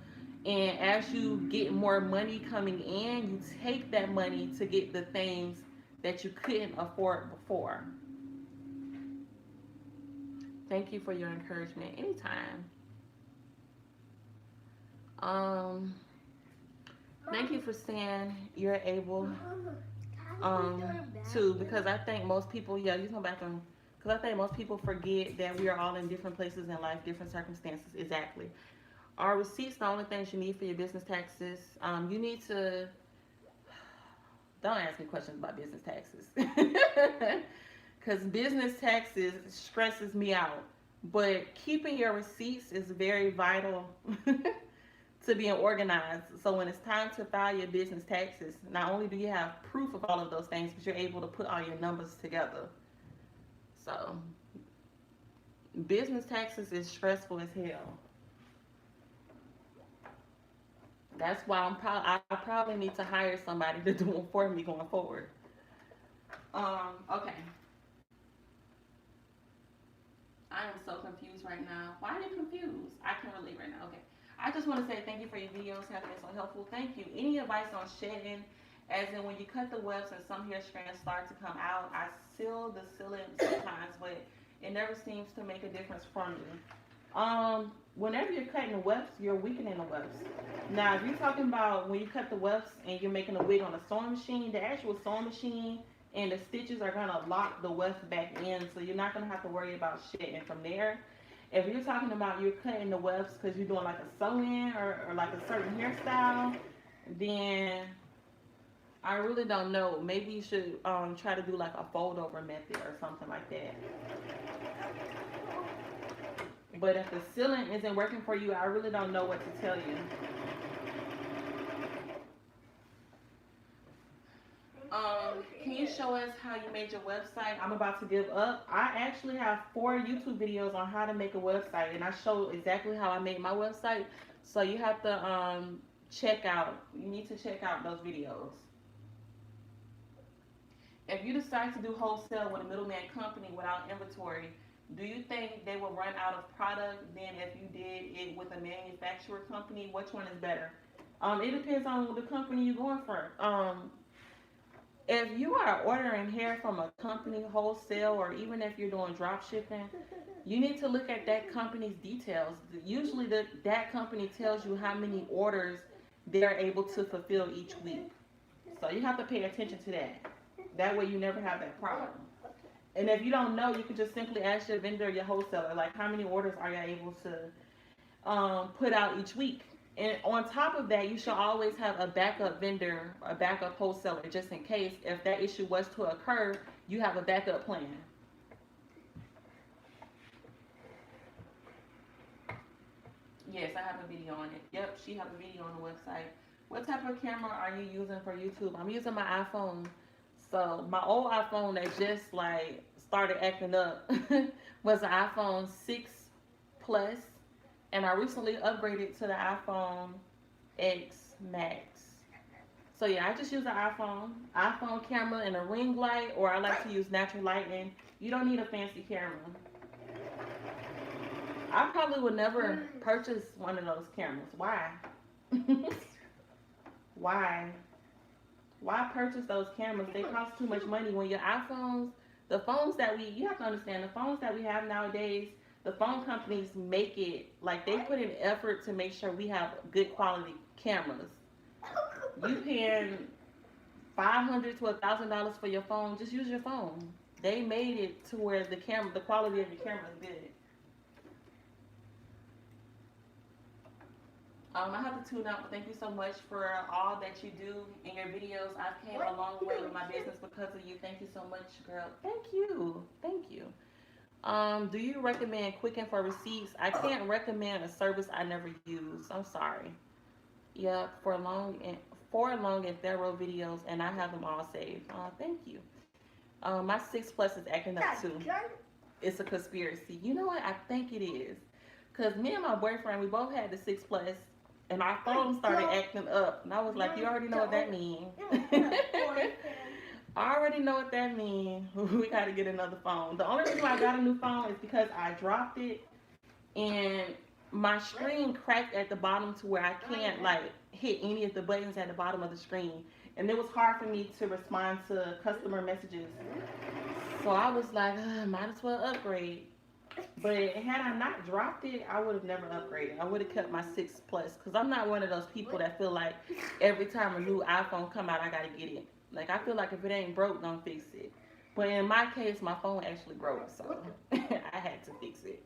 And as you get more money coming in, you take that money to get the things that you couldn't afford before. Thank you for your encouragement. Anytime. Thank you for saying you're able to, because I think most people, yeah, use my bathroom. Because I think most people forget that we are all in different places in life, different circumstances. Exactly. Are receipts the only things you need for your business taxes? You need to, don't ask me questions about business taxes. Because business taxes stresses me out. But keeping your receipts is very vital to being organized. So when it's time to file your business taxes, not only do you have proof of all of those things, but you're able to put all your numbers together. So business taxes is stressful as hell. That's why I probably need to hire somebody to do it for me going forward. Okay. I am so confused right now. Why are you confused? I can relate right now. Okay. I just want to say thank you for your videos. Have been so helpful. Thank you. Any advice on shedding? As in when you cut the wefts and some hair strands start to come out, I seal the sealant sometimes, but it never seems to make a difference for me. Whenever you're cutting the wefts, you're weakening the wefts. Now, if you're talking about when you cut the wefts and you're making a wig on a sewing machine, the actual sewing machine and the stitches are going to lock the weft back in, so you're not going to have to worry about shedding from there. If you're talking about you're cutting the wefts because you're doing like a sew-in or like a certain hairstyle, then I really don't know. Maybe you should try to do like a fold-over method or something like that. But if the sealant isn't working for you, I really don't know what to tell you. Can you show us how you made your website? I'm about to give up. I actually have 4 YouTube videos on how to make a website, and I show exactly how I made my website. So you have to you need to check out those videos. If you decide to do wholesale with a middleman company without inventory, Do you think they will run out of product than if you did it with a manufacturer company? Which one is better? It depends on the company you're going for. If you are ordering hair from a company wholesale, or even if you're doing drop shipping, you need to look at that company's details. Usually, that company tells you how many orders they're able to fulfill each week. So you have to pay attention to that. That way, you never have that problem. And if you don't know, you can just simply ask your vendor, your wholesaler, like how many orders are you able to put out each week. And on top of that, you should always have a backup vendor, a backup wholesaler, just in case if that issue was to occur, you have a backup plan. Yes, I have a video on it. Yep, she have a video on the website. What type of camera are you using for YouTube? I'm using my iPhone. So my old iPhone that just like started acting up was an iPhone 6 Plus, and I recently upgraded to the iPhone X Max. So yeah, I just use an iPhone camera and a ring light, or I like to use natural lighting. You don't need a fancy camera. I probably would never purchase one of those cameras. Why? Why? Why purchase those cameras? They cost too much money. When your iPhones, the phones that you have to understand, the phones that we have nowadays, the phone companies make it like they put in effort to make sure we have good quality cameras. You paying $500 to $1,000 for your phone, just use your phone. They made it to where the quality of the camera is good. I have to tune out, but thank you so much for all that you do in your videos. I've came a long way with my business because of you. Thank you so much, girl. Thank you. Thank you. Do you recommend Quicken for receipts? I can't recommend a service I never use. I'm sorry. Yeah, for long and thorough videos, and I have them all saved. Thank you. My 6 Plus is acting up too. It's a conspiracy. You know what? I think it is. Cause me and my boyfriend, we both had the 6 Plus, and our phone started acting up, and I was like, "You already know what that means." I already know what that means. We got to get another phone. The only reason why I got a new phone is because I dropped it, and my screen cracked at the bottom to where I can't like hit any of the buttons at the bottom of the screen, and it was hard for me to respond to customer messages. So I was like, might as well upgrade. But had I not dropped it, I would have never upgraded. I would have kept my 6 Plus, because I'm not one of those people that feel like every time a new iPhone come out, I gotta get it. Like, I feel like if it ain't broke, don't fix it. But in my case, my phone actually broke, so I had to fix it.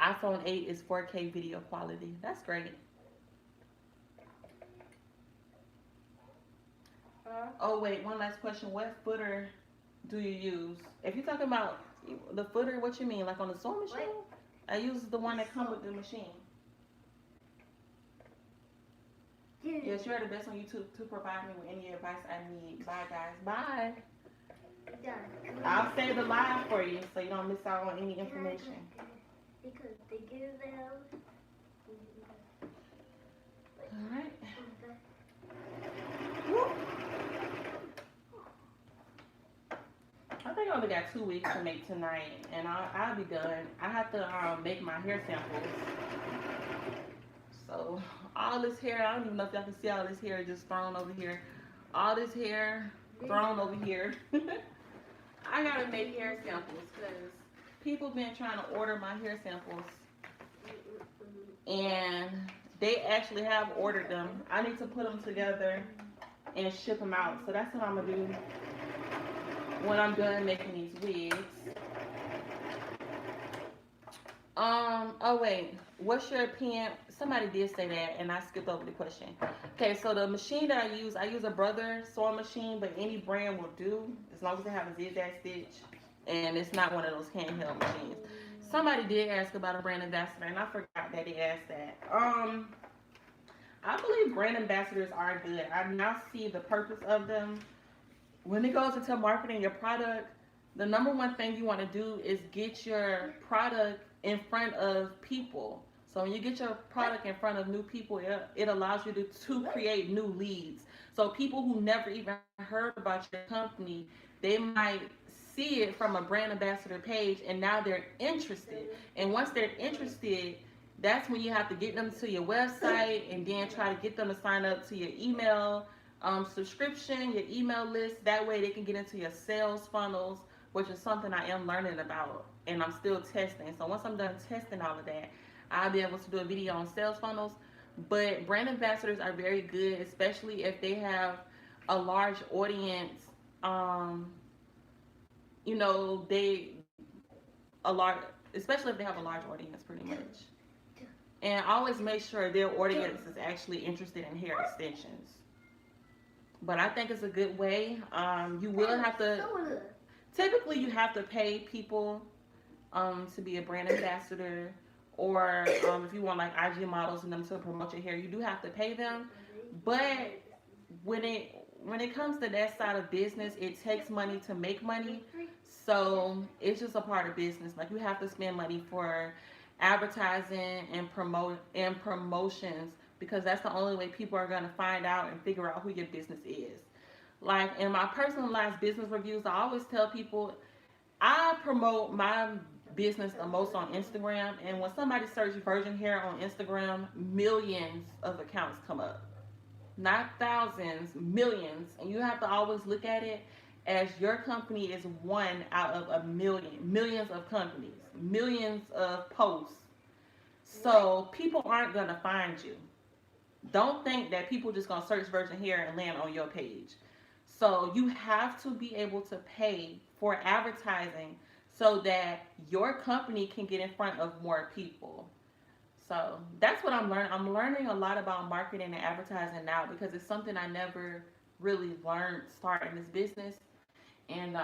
iPhone 8 is 4K video quality. That's great. Oh wait, one last question. What footer do you use? If you're talking about the footer, what you mean? Like on the sewing machine? I use the one that comes with the machine. Yes, you're the best on YouTube to provide me with any advice I need. Bye, guys. Bye. I'll save the live for you so you don't miss out on any information. Because they give them. All right. I think I only got 2 weeks to make tonight, and I'll be done. I have to make my hair samples. So all this hair, I don't even know if y'all can see all this hair just thrown over here. All this hair thrown over here. I gotta make hair samples because people been trying to order my hair samples, and they actually have ordered them. I need to put them together and ship them out. So that's what I'm gonna do when I'm done making these wigs. Oh wait, what's your opinion? Somebody did say that, and I skipped over the question. Okay, so the machine that I use a Brother sewing machine, but any brand will do, as long as they have a zigzag stitch, and it's not one of those handheld machines. Somebody did ask about a brand ambassador, and I forgot that they asked that. I believe brand ambassadors are good. I now see the purpose of them. When it goes into marketing your product, the number one thing you want to do is get your product in front of people. So when you get your product in front of new people, it allows you to create new leads. So people who never even heard about your company, they might see it from a brand ambassador page, and now they're interested. And once they're interested, that's when you have to get them to your website and then try to get them to sign up to your email subscription, your email list. That way they can get into your sales funnels, which is something I am learning about and I'm still testing. So once I'm done testing all of that, I'll be able to do a video on sales funnels. But brand ambassadors are very good, especially if they have a large audience. Um, you know, they a large, especially if they have a large audience, pretty much. And always make sure their audience is actually interested in hair extensions. But I think it's a good way. You will have to. Typically, you have to pay people to be a brand ambassador, or if you want like IG models and them to promote your hair, you do have to pay them. But when it comes to that side of business, it takes money to make money. So it's just a part of business. Like you have to spend money for advertising and promotions, because that's the only way people are going to find out and figure out who your business is. Like in my personalized business reviews, I always tell people I promote my business the most on Instagram, and when somebody searches virgin hair on Instagram, millions of accounts come up. Not thousands, millions. And you have to always look at it as your company is one out of a million, millions of companies, millions of posts. So people aren't gonna find you. Don't think that people just gonna search virgin hair and land on your page. So you have to be able to pay for advertising so that your company can get in front of more people. So that's what I'm learning. I'm learning a lot about marketing and advertising now because it's something I never really learned starting this business. And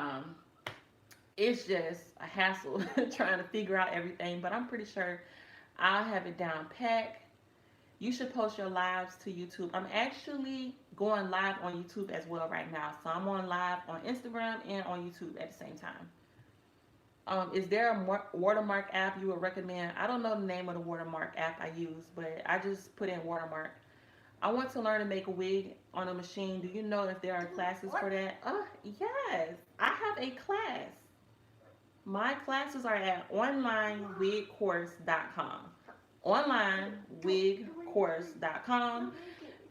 it's just a hassle trying to figure out everything. But I'm pretty sure I'll have it down pat. You should post your lives to YouTube. I'm actually going live on YouTube as well right now. So I'm on live on Instagram and on YouTube at the same time. Is there a watermark app you would recommend? I don't know the name of the watermark app I use, but I just put in watermark. I want to learn to make a wig on a machine. Do you know if there are classes for that? Yes. I have a class. My classes are at onlinewigcourse.com. Onlinewigcourse.com.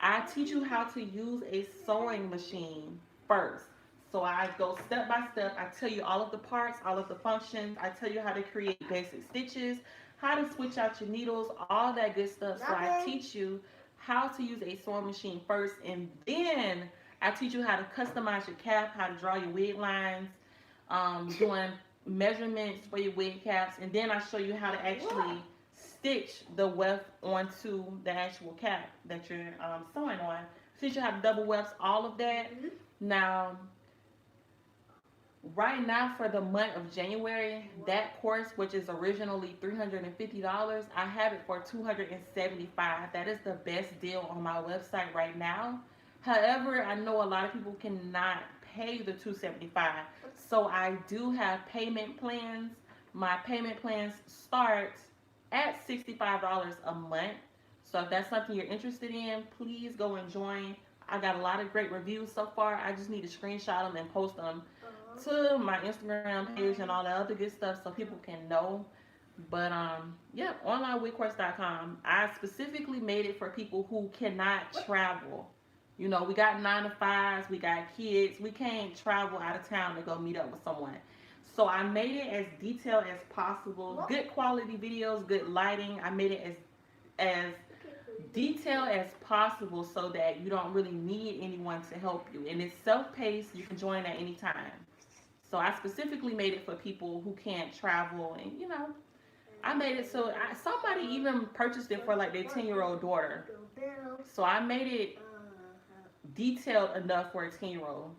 I teach you how to use a sewing machine first. So I go step by step. I tell you all of the parts, all of the functions. I tell you how to create basic stitches, how to switch out your needles, all that good stuff. So I teach you how to use a sewing machine first, and then I teach you how to customize your cap, how to draw your wig lines, doing measurements for your wig caps, and then I show you how to actually stitch the weft onto the actual cap that you're sewing on. Teach you how to double wefts, all of that. Now, right now for the month of January, that course, which is originally $350, I have it for $275. That is the best deal on my website right now. However, I know a lot of people cannot pay the $275, so I do have payment plans. My payment plans start at $65 a month. So if that's something you're interested in, please go and join. I got a lot of great reviews so far. I just need to screenshot them and post them to my Instagram page and all the other good stuff so people can know. But yeah, onlinewigcourse.com. I specifically made it for people who cannot travel. You know, we got 9 to 5s, we got kids, we can't travel out of town to go meet up with someone. So I made it as detailed as possible. Good quality videos, good lighting. I made it as detailed as possible so that you don't really need anyone to help you. And it's self-paced. You can join at any time. So I specifically made it for people who can't travel. And, you know, I made it so somebody even purchased it for like their 10-year-old daughter. So I made it detailed enough for a 10-year-old.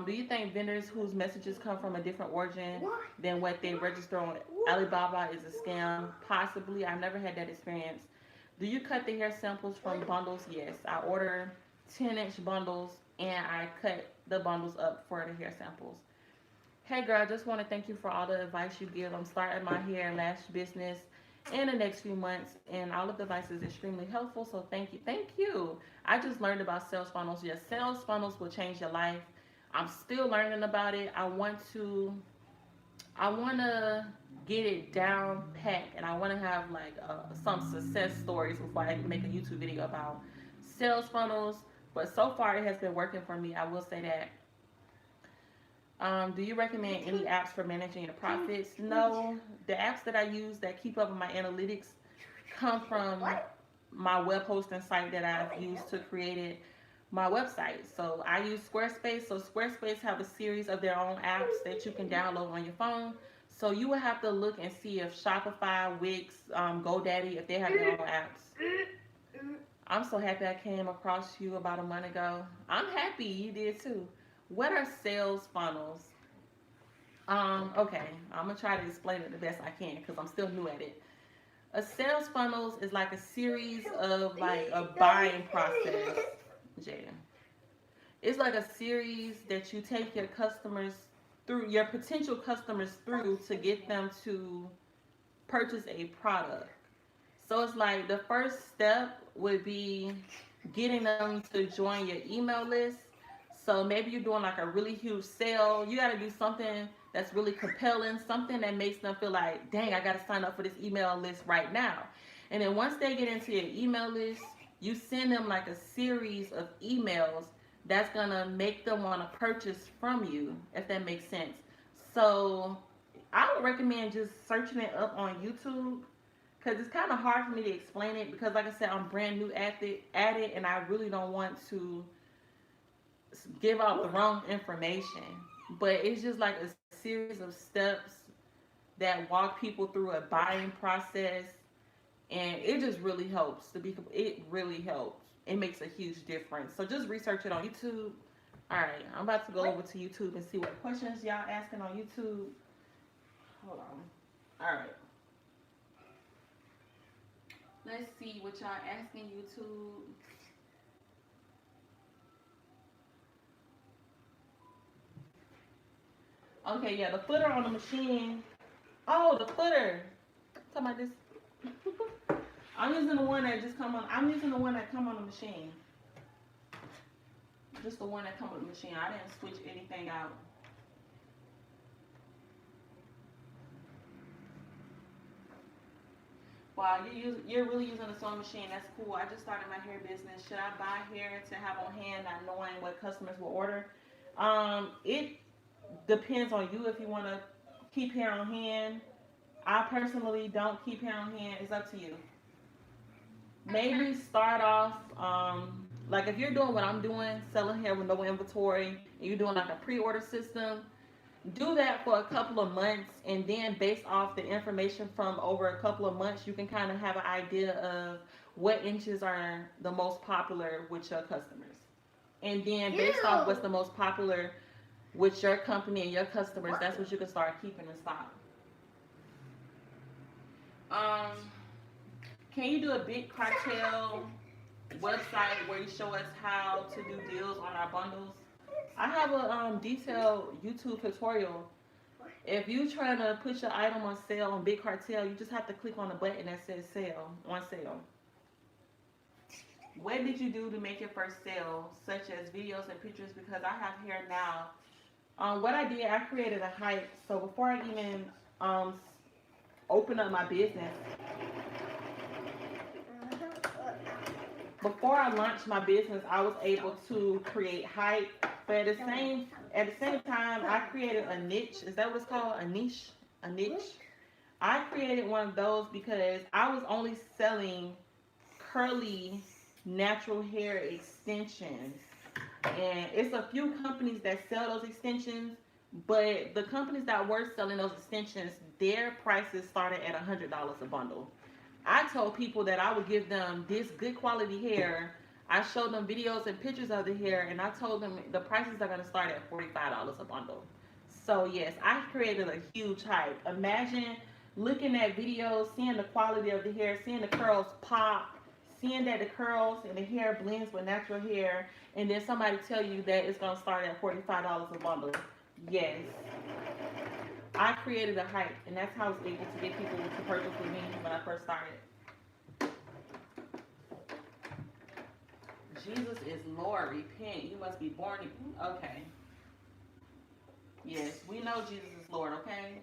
Do you think vendors whose messages come from a different origin than what they register on Alibaba is a scam? Possibly. I've never had that experience. Do you cut the hair samples from bundles? Yes. I order 10-inch bundles and I cut the bundles up for the hair samples. Hey girl, I just want to thank you for all the advice you give. I'm starting my hair and lash business in the next few months, and all of the advice is extremely helpful, so thank you. Thank you. I just learned about sales funnels. Yes, sales funnels will change your life. I'm still learning about it. I want to get it down pat, and I want to have like some success stories before I make a YouTube video about sales funnels. But so far, it has been working for me. I will say that. Do you recommend any apps for managing your profits? No. The apps that I use that keep up with my analytics come from my web hosting site that I've used to create it, my website. So I use Squarespace. So Squarespace have a series of their own apps that you can download on your phone. So you will have to look and see if Shopify, Wix, GoDaddy, if they have their own apps. I'm so happy I came across you about a month ago. I'm happy you did too. What are sales funnels? Okay, I'm gonna try to explain it the best I can because I'm still new at it. A sales funnels is like a series of like a buying process. Jada. It's like a series that you take your customers through, your potential customers through to get them to purchase a product. So it's like the first step would be getting them to join your email list. So maybe you're doing like a really huge sale. You got to do something that's really compelling, something that makes them feel like, dang, I got to sign up for this email list right now. And then once they get into your email list, you send them like a series of emails that's going to make them want to purchase from you, if that makes sense. So I would recommend just searching it up on YouTube because it's kind of hard for me to explain it because, like I said, I'm brand new at it, and I really don't want to give out the wrong information. But it's just like a series of steps that walk people through a buying process, and it just really helps to be. It really helps. It makes a huge difference. So just research it on YouTube. All right, I'm about to go over to YouTube and see what questions y'all asking on YouTube. Hold on. All right. Let's see what y'all asking YouTube. Okay, yeah, the footer on the machine. Oh, the footer. Talking about this. I'm using the one that just come on. I'm using the one that come on the machine. Just the one that come on the machine. I didn't switch anything out. Wow, you're really using a sewing machine. That's cool. I just started my hair business. Should I buy hair to have on hand, not knowing what customers will order? It depends on you if you want to keep hair on hand. I personally don't keep hair on hand. It's up to you. Maybe start off like if you're doing what I'm doing, selling hair with no inventory, and you're doing like a pre-order system. Do that for a couple of months, and then based off the information from over a couple of months, you can kind of have an idea of what inches are the most popular with your customers, and then based off what's the most popular with your company and your customers, that's what you can start keeping in stock. um can you do a big cartel website where you show us how to do deals on our bundles? I have a detailed YouTube tutorial. If you trying to put your item on sale on Big Cartel, you just have to click on the button that says sale, on sale. What did you do to make your first sale, such as videos and pictures? Because I have hair now. What I did, I created a hype. So before I even um, open up my business, before I launched my business, I was able to create hype, but at the same time, I created a niche. Is that what it's called? A niche? A niche? I created one of those because I was only selling curly natural hair extensions. And it's a few companies that sell those extensions, but the companies that were selling those extensions, their prices started at $100 a bundle. I told people that I would give them this good quality hair. I showed them videos and pictures of the hair, and I told them the prices are going to start at $45 a bundle. So yes, I created a huge hype. Imagine looking at videos, seeing the quality of the hair, seeing the curls pop, seeing that the curls and the hair blends with natural hair, and then somebody tell you that it's going to start at $45 a bundle. Yes, I created a hype, and that's how I was able to get people to purchase with me when I first started. Jesus is Lord, repent. You must be born. Okay. Yes, we know Jesus is Lord, okay?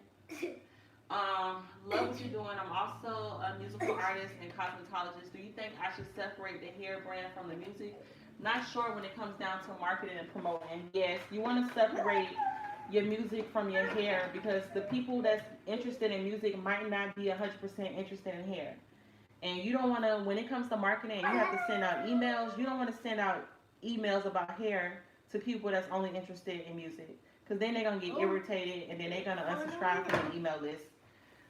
Love what you're doing. I'm also a musical artist and cosmetologist. Do you think I should separate the hair brand from the music? Not sure when it comes down to marketing and promoting. Yes, you want to separate your music from your hair because the people that's interested in music might not be 100% interested in hair. And you don't want to, when it comes to marketing, you have to send out emails. You don't want to send out emails about hair to people that's only interested in music because then they're going to get irritated and then they're going to unsubscribe from the email list.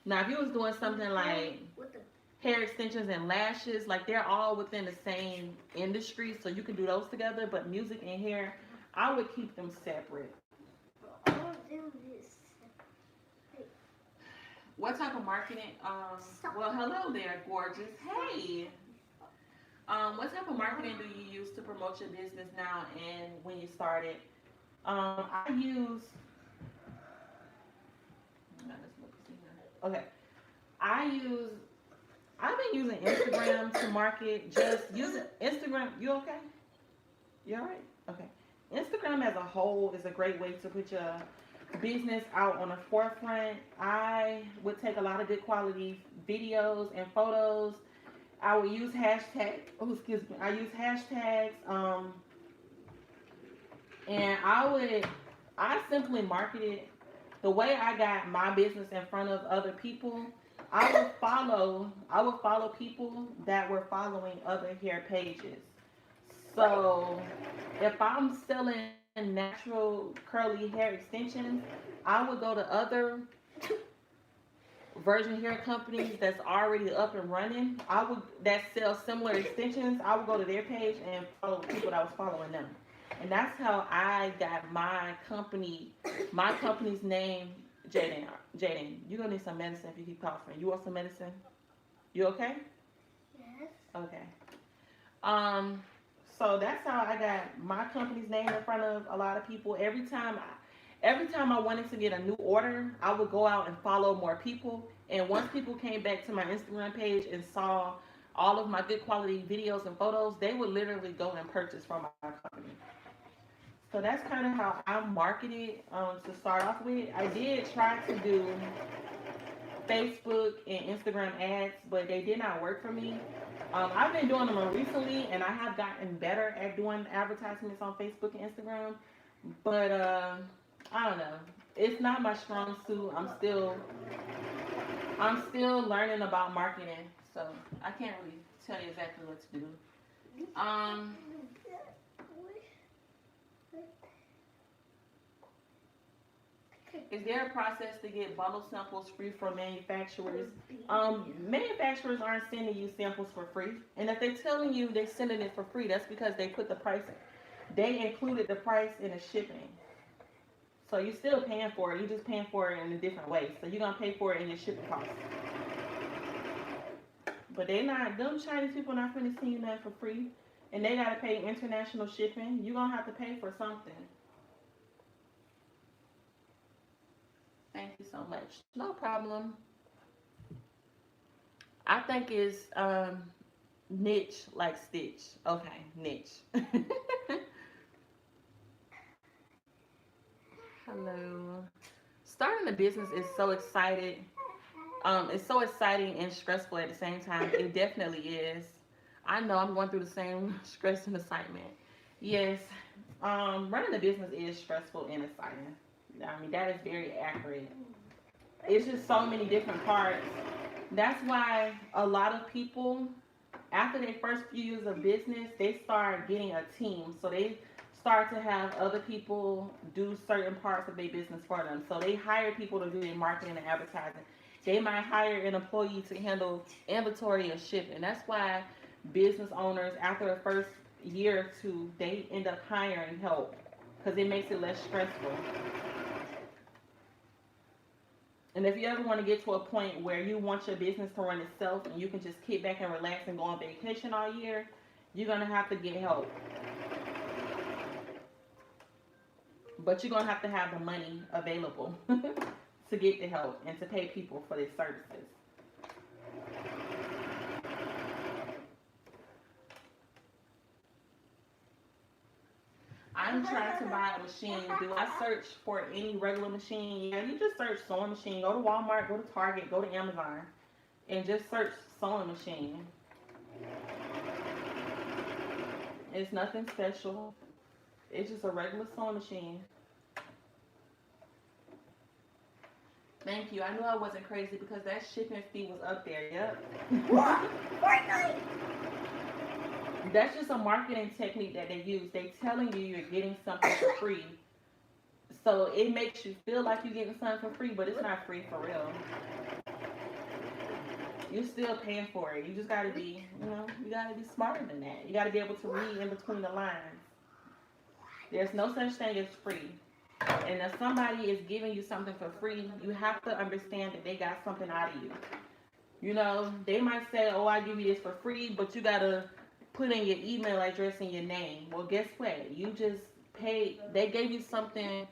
Now, if you was doing something like hair extensions and lashes, like they're all within the same industry, so you can do those together. But music and hair, I would keep them separate. What type of marketing? Well, hello there, gorgeous. Hey. What type of marketing do you use to promote your business now and when you started? I use. Okay. I use I've been using Instagram to market. Just using Instagram. You okay? You all right? Okay. Instagram as a whole is a great way to put your business out on the forefront. I would take a lot of good quality videos and photos. I would use hashtags. Oh, excuse me. I use hashtags. And I simply marketed the way I got my business in front of other people. I would follow people that were following other hair pages. So if I'm selling natural curly hair extensions, I would go to other virgin hair companies that's already up and running. That sell similar extensions. I would go to their page and follow people that was following them. And that's how I got my company's name, Jaden. Jaden, you're gonna need some medicine if you keep coughing. You want some medicine? You okay? Yes. Okay. Um, so that's how I got my company's name in front of a lot of people. Every time I wanted to get a new order, I would go out and follow more people. And once people came back to my Instagram page and saw all of my good quality videos and photos, they would literally go and purchase from my company. So that's kind of how I marketed to start off with. I did try to do Facebook and Instagram ads, but they did not work for me. I've been doing them recently, and I have gotten better at doing advertisements on Facebook and Instagram. But I don't know. It's not my strong suit. I'm still learning about marketing, so I can't really tell you exactly what to do. Um, is there a process to get bottle samples free from manufacturers? Manufacturers aren't sending you samples for free, and if they're telling you they're sending it for free, that's because they put the price. They included the price in the shipping. So you're still paying for it. You're just paying for it in a different way. So you're gonna pay for it in your shipping costs. But them Chinese people not finna send you nothing for free. And they gotta pay international shipping. You're gonna have to pay for something. Thank you so much. No problem. I think it's niche like Stitch. Okay, niche. Hello. Starting a business is so excited. It's so exciting and stressful at the same time. It definitely is. I know I'm going through the same stress and excitement. Yes, running a business is stressful and exciting. I mean, that is very accurate. It's just so many different parts. That's why a lot of people, after their first few years of business, they start getting a team. So they start to have other people do certain parts of their business for them. So they hire people to do their marketing and advertising. They might hire an employee to handle inventory and shipping. That's why business owners, after the first year or two, they end up hiring help because it makes it less stressful. And if you ever want to get to a point where you want your business to run itself and you can just kick back and relax and go on vacation all year, you're going to have to get help. But you're going to have the money available to get the help and to pay people for their services. I'm I'm trying to buy a machine. Do I search for any regular machine? Yeah, you just search sewing machine. Go to Walmart, go to Target, go to Amazon, and just search sewing machine. It's nothing special. It's just a regular sewing machine. Thank you. I knew I wasn't crazy because that shipping fee was up there. Yep. What? Fortnite? That's just a marketing technique that they use. They telling you you're getting something for free. So it makes you feel like you're getting something for free, but it's not free for real. You're still paying for it. You just gotta be, you gotta be smarter than that. You gotta be able to read in between the lines. There's no such thing as free. And if somebody is giving you something for free, you have to understand that they got something out of you. They might say, oh, I give you this for free, but you gotta put in your email address and your name. Well, guess what? You just paid, they gave you something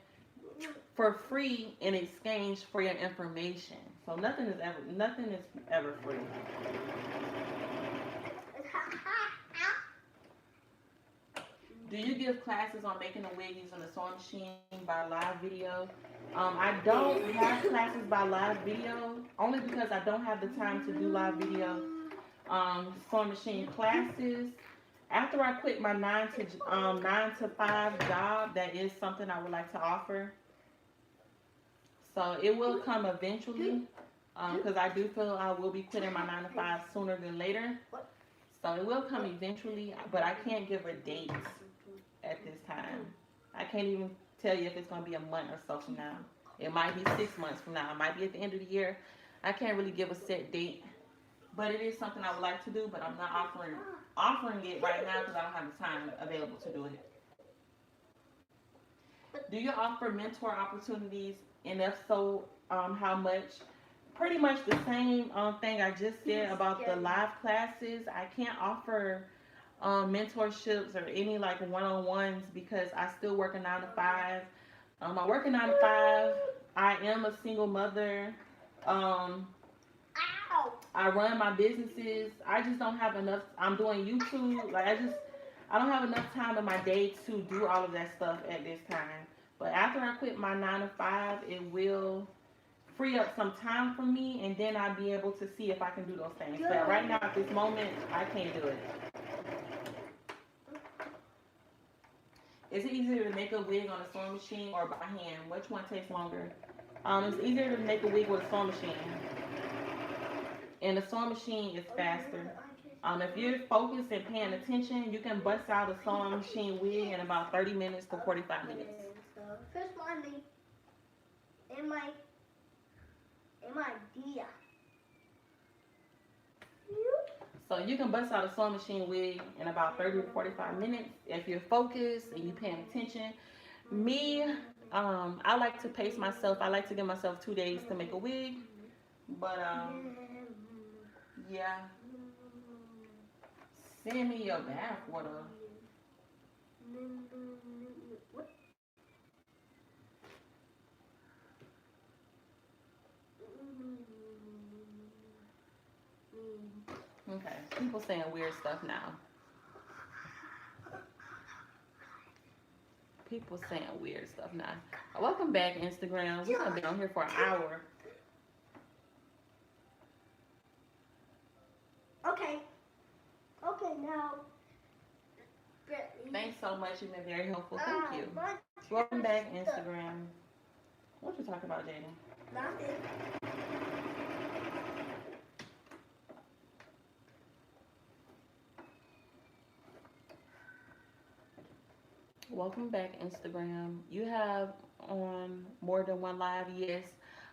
for free in exchange for your information. So nothing is ever free. Do you give classes on making a wig using a sewing machine by live video? I don't have classes by live video, only because I don't have the time to do live video sewing machine classes. After I quit my 9 to 5 job, that is something I would like to offer. So it will come eventually, because I do feel I will be quitting my 9 to 5 sooner than later. So it will come eventually, but I can't give a date at this time. I can't even tell you if it's going to be a month or so from now. It might be 6 months from now. It might be at the end of the year. I can't really give a set date, but it is something I would like to do, but I'm not offering it right now because I don't have the time available to do it. Do you offer mentor opportunities, and if so, how much? Pretty much the same thing I just said about the live classes. I can't offer mentorships or any like one-on-ones because I still work a 9 to 5. I work a 9 to 5. I am a single mother. I run my businesses. I just don't have enough. I'm doing YouTube. I don't have enough time in my day to do all of that stuff at this time. But after I quit my 9 to 5, it will free up some time for me, and then I'll be able to see if I can do those things. But right now, at this moment, I can't do it. Is it easier to make a wig on a sewing machine or by hand? Which one takes longer? It's easier to make a wig with a sewing machine. And the sewing machine is faster. If you're focused and paying attention, you can bust out a sewing machine wig in about 30 minutes to 45 minutes. First one, in my idea. So you can bust out a sewing machine wig in about 30 to 45 minutes if you're focused and you're paying attention. Me, I like to pace myself. I like to give myself 2 days to make a wig. But, yeah. Send me your bath water. Okay, people saying weird stuff now. People saying weird stuff now. Welcome back, Instagram. We're gonna be on here for an hour. Okay, now. Thanks so much. You've been very helpful. Thank you. Welcome back, Instagram. What you talking about, Jaden? Nothing. Welcome back, Instagram. You have on more than one live? Yes.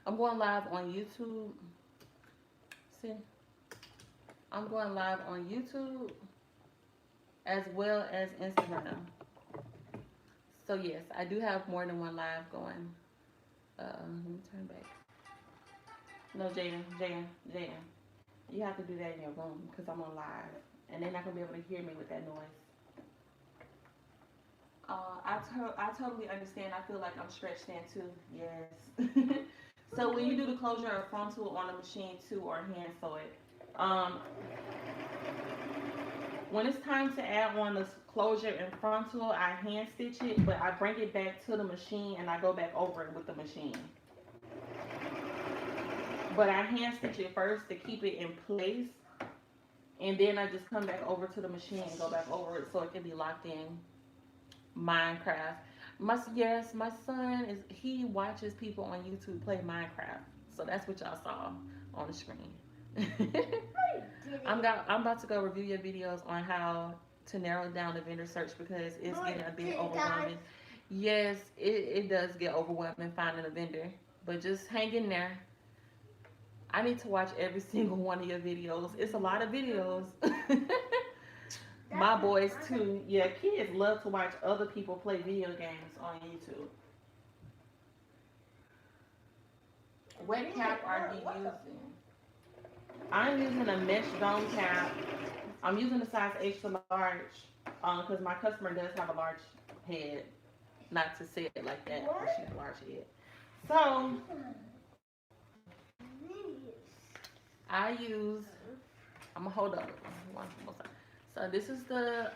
I'm going live on YouTube. See? I'm going live on YouTube as well as Instagram. So yes, I do have more than one live going. Let me turn back. No, Jaden. You have to do that in your room because I'm on live. And they're not going to be able to hear me with that noise. I totally understand. I feel like I'm stretched thin too. Yes. So when you do the closure or frontal on the machine too, or hand sew it, when it's time to add on the closure and frontal, I hand stitch it, but I bring it back to the machine and I go back over it with the machine. But I hand stitch it first to keep it in place, and then I just come back over to the machine and go back over it so it can be locked in. Minecraft. Yes, my son he watches people on YouTube play Minecraft, so that's what y'all saw on the screen. I'm about to go review your videos on how to narrow down the vendor search because it's getting a bit overwhelming. Yes, it does get overwhelming finding a vendor, but just hang in there. I need to watch every single one of your videos. It's a lot of videos. My boys too. Yeah, kids love to watch other people play video games on YouTube. What cap are you using? I'm using a mesh dome cap. I'm using the size extra large because my customer does have a large head. Not to say it like that, but she's a large head. So I use. I'm gonna hold up one more time. So this is the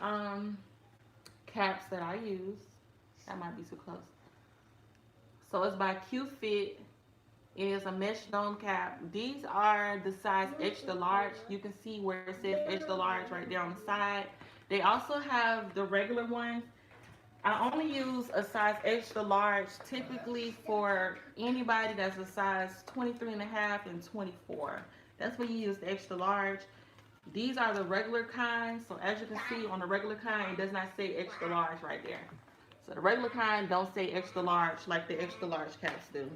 caps that I use. That might be too close. So it's by Q-Fit. It is a mesh dome cap. These are the size extra large. You can see where it says extra large right there on the side. They also have the regular ones. I only use a size extra large typically for anybody that's a size 23 and a half and 24. That's when you use the extra large. These are the regular kind. So as you can see on the regular kind, it does not say extra large right there. So the regular kind don't say extra large like the extra large caps do.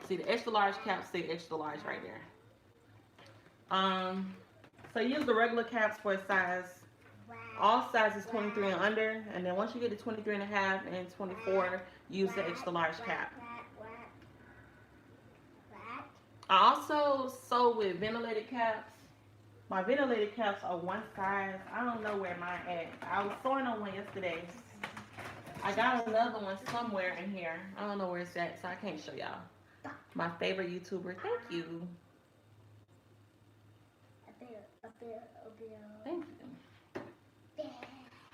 See, the extra large caps say extra large right there. So use the regular caps for a size. All sizes 23 and under, and then once you get to 23 and a half and 24, use the extra large cap. I also sew with ventilated caps. My ventilated caps are one size. I don't know where mine at. I was sewing on one yesterday. I got another one somewhere in here. I don't know where it's at, so I can't show y'all. My favorite YouTuber. Thank you. Thank you.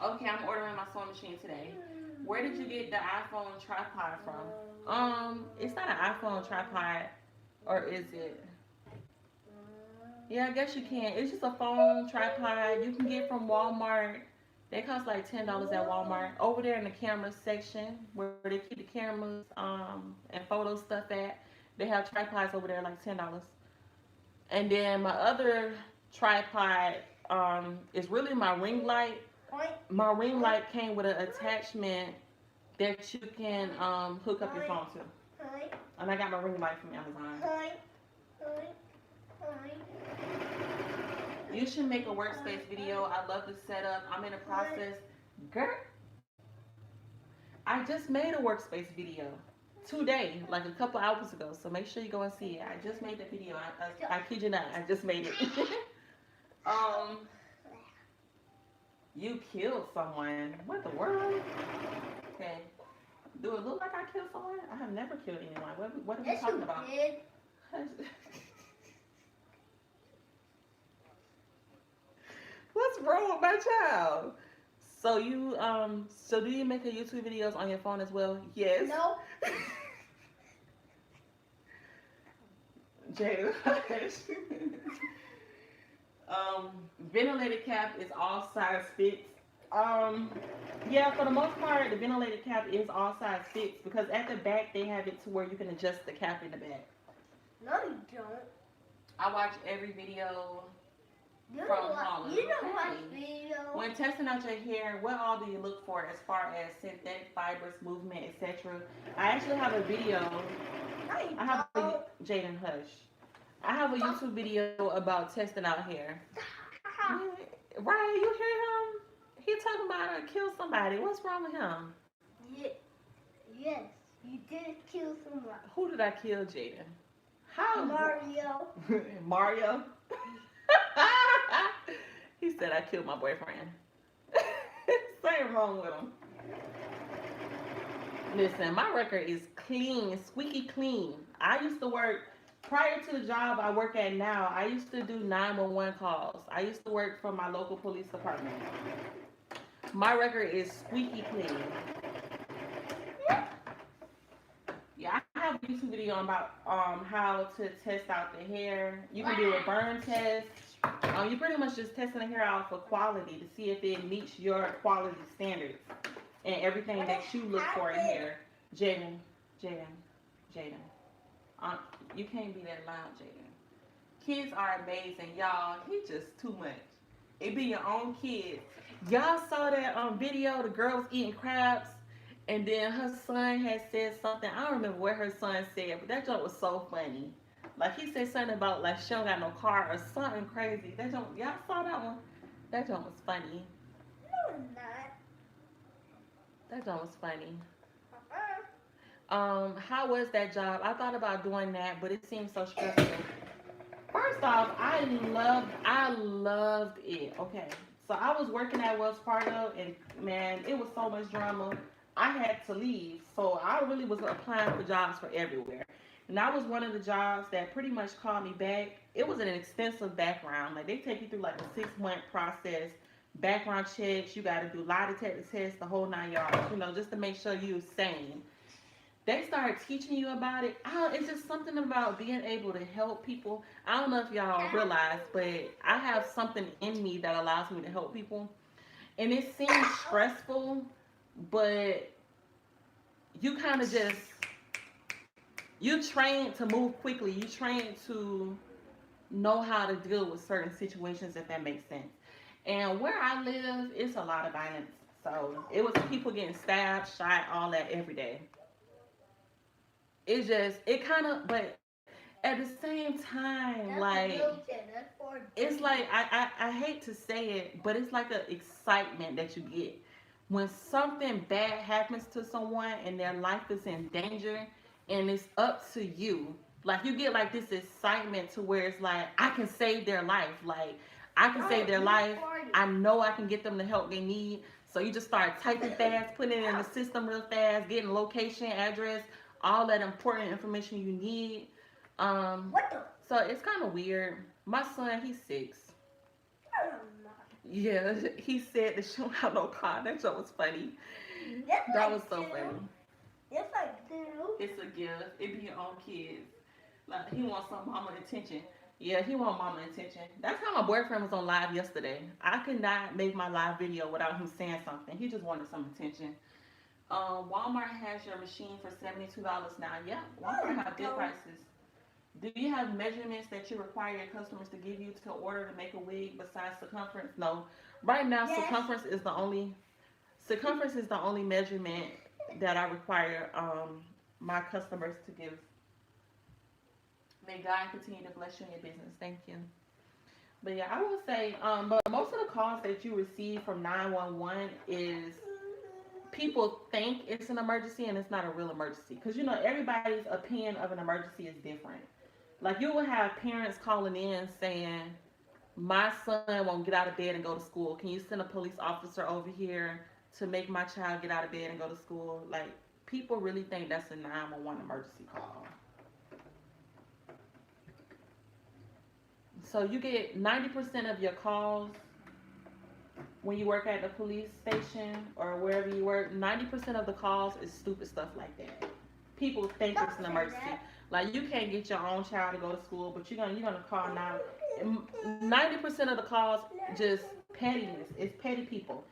Okay, I'm ordering my sewing machine today. Where did you get the iPhone tripod from? It's not an iPhone tripod, or is it? Yeah, I guess you can. It's just a phone tripod you can get from Walmart. They cost like $10 at Walmart. Over there in the camera section where they keep the cameras and photo stuff at, they have tripods over there like $10. And then my other tripod is really my ring light. My ring light came with an attachment that you can hook up your phone to. And I got my ring light from Amazon. You should make a workspace video. I love the setup. I'm in the process. Girl, I just made a workspace video today, like a couple hours ago. So make sure you go and see it. I just made the video. I kid you not. I just made it. You killed someone. What the world? Okay. Do it look like I killed someone? I have never killed anyone. What are we talking about? What's wrong with my child? So you so do you make a YouTube videos on your phone as well? Yes. No. Jada. Ventilated cap is all size fits. Yeah, for the most part, the ventilated cap is all size fits because at the back they have it to where you can adjust the cap in the back. No, you don't. I watch every video. You don't watch video. When testing out your hair, what all do you look for as far as synthetic fibers, movement, etc.? I actually have a video. No, you I have don't. Jaden Hush. I have a YouTube video about testing out hair. Right, you hear him? He talking about I killed somebody. What's wrong with him? Yes, you did kill someone. Who did I kill, Jaden? How? Mario. Mario? He said I killed my boyfriend. Something wrong with him. Listen, my record is clean, squeaky clean. I used to work, prior to the job I work at now, I used to do 911 calls. I used to work for my local police department. My record is squeaky clean. Yeah, I have a YouTube video about how to test out the hair. You can do a burn test. You pretty much just testing the hair out for quality to see if it meets your quality standards and everything that you look for in hair. Jaden, Jaden, Jaden. Um, you can't be that loud, Jaden. Kids are amazing, y'all. He just too much. It be your own kids. Y'all saw that video, the girl was eating crabs, and then her son had said something. I don't remember what her son said, but that joke was so funny. Like he said something about like she don't got no car or something crazy. That joke, y'all saw that one? That joke was funny. No, it's not. That joke was funny. Uh-uh. How was that job? I thought about doing that, but it seemed so stressful. First off, I loved it. Okay, so I was working at Wells Fargo, and man, it was so much drama. I had to leave, so I really was applying for jobs for everywhere. And that was one of the jobs that pretty much called me back. It was an extensive background. Like they take you through like a 6 month process, background checks. You got to do lie detector tests, the whole 9 yards. Just to make sure you're sane. They started teaching you about it. It's just something about being able to help people. I don't know if y'all realize, but I have something in me that allows me to help people. And it seems stressful, but you kind of just, you trained to move quickly. You trained to know how to deal with certain situations, if that makes sense. And where I live, it's a lot of violence. So it was people getting stabbed, shot, all that every day. It kind of, but at the same time, That's a like, wheelchair. That's for it's like, I hate to say it, but it's like an excitement that you get when something bad happens to someone and their life is in danger and it's up to you. Like, you get like this excitement to where it's like, I can save their life. Like, I can save their life. I know I can get them the help they need. So you just start typing fast, putting it in the system real fast, getting location, address, all that important information you need. What the? So it's kind of weird. My son, he's 6. Yeah, he said that she don't have no car. That joke was funny. That's That like was so two. funny. It's like two. It's a gift. It be your own kids. Like he wants some mama attention. Yeah, he want mama attention. That's how my boyfriend was on live yesterday. I could not make my live video without him saying something. He just wanted some attention. Walmart has your machine for $72 now. Yeah, Walmart have good prices. Do you have measurements that you require your customers to give you to order to make a wig besides circumference? No. Right now, Yes. circumference is the only measurement that I require my customers to give. May God continue to bless you in your business. Thank you. But yeah, I will say, but most of the calls that you receive from 911 is people think it's an emergency and it's not a real emergency. Because everybody's opinion of an emergency is different. Like you will have parents calling in saying, my son won't get out of bed and go to school. Can you send a police officer over here to make my child get out of bed and go to school? Like people really think that's a 911 emergency call. So you get 90% of your calls when you work at the police station or wherever you work. 90% of the calls is stupid stuff like that. People think it's an emergency. Like you can't get your own child to go to school, but you're gonna call now. 90% of the calls just pettiness. It's petty people.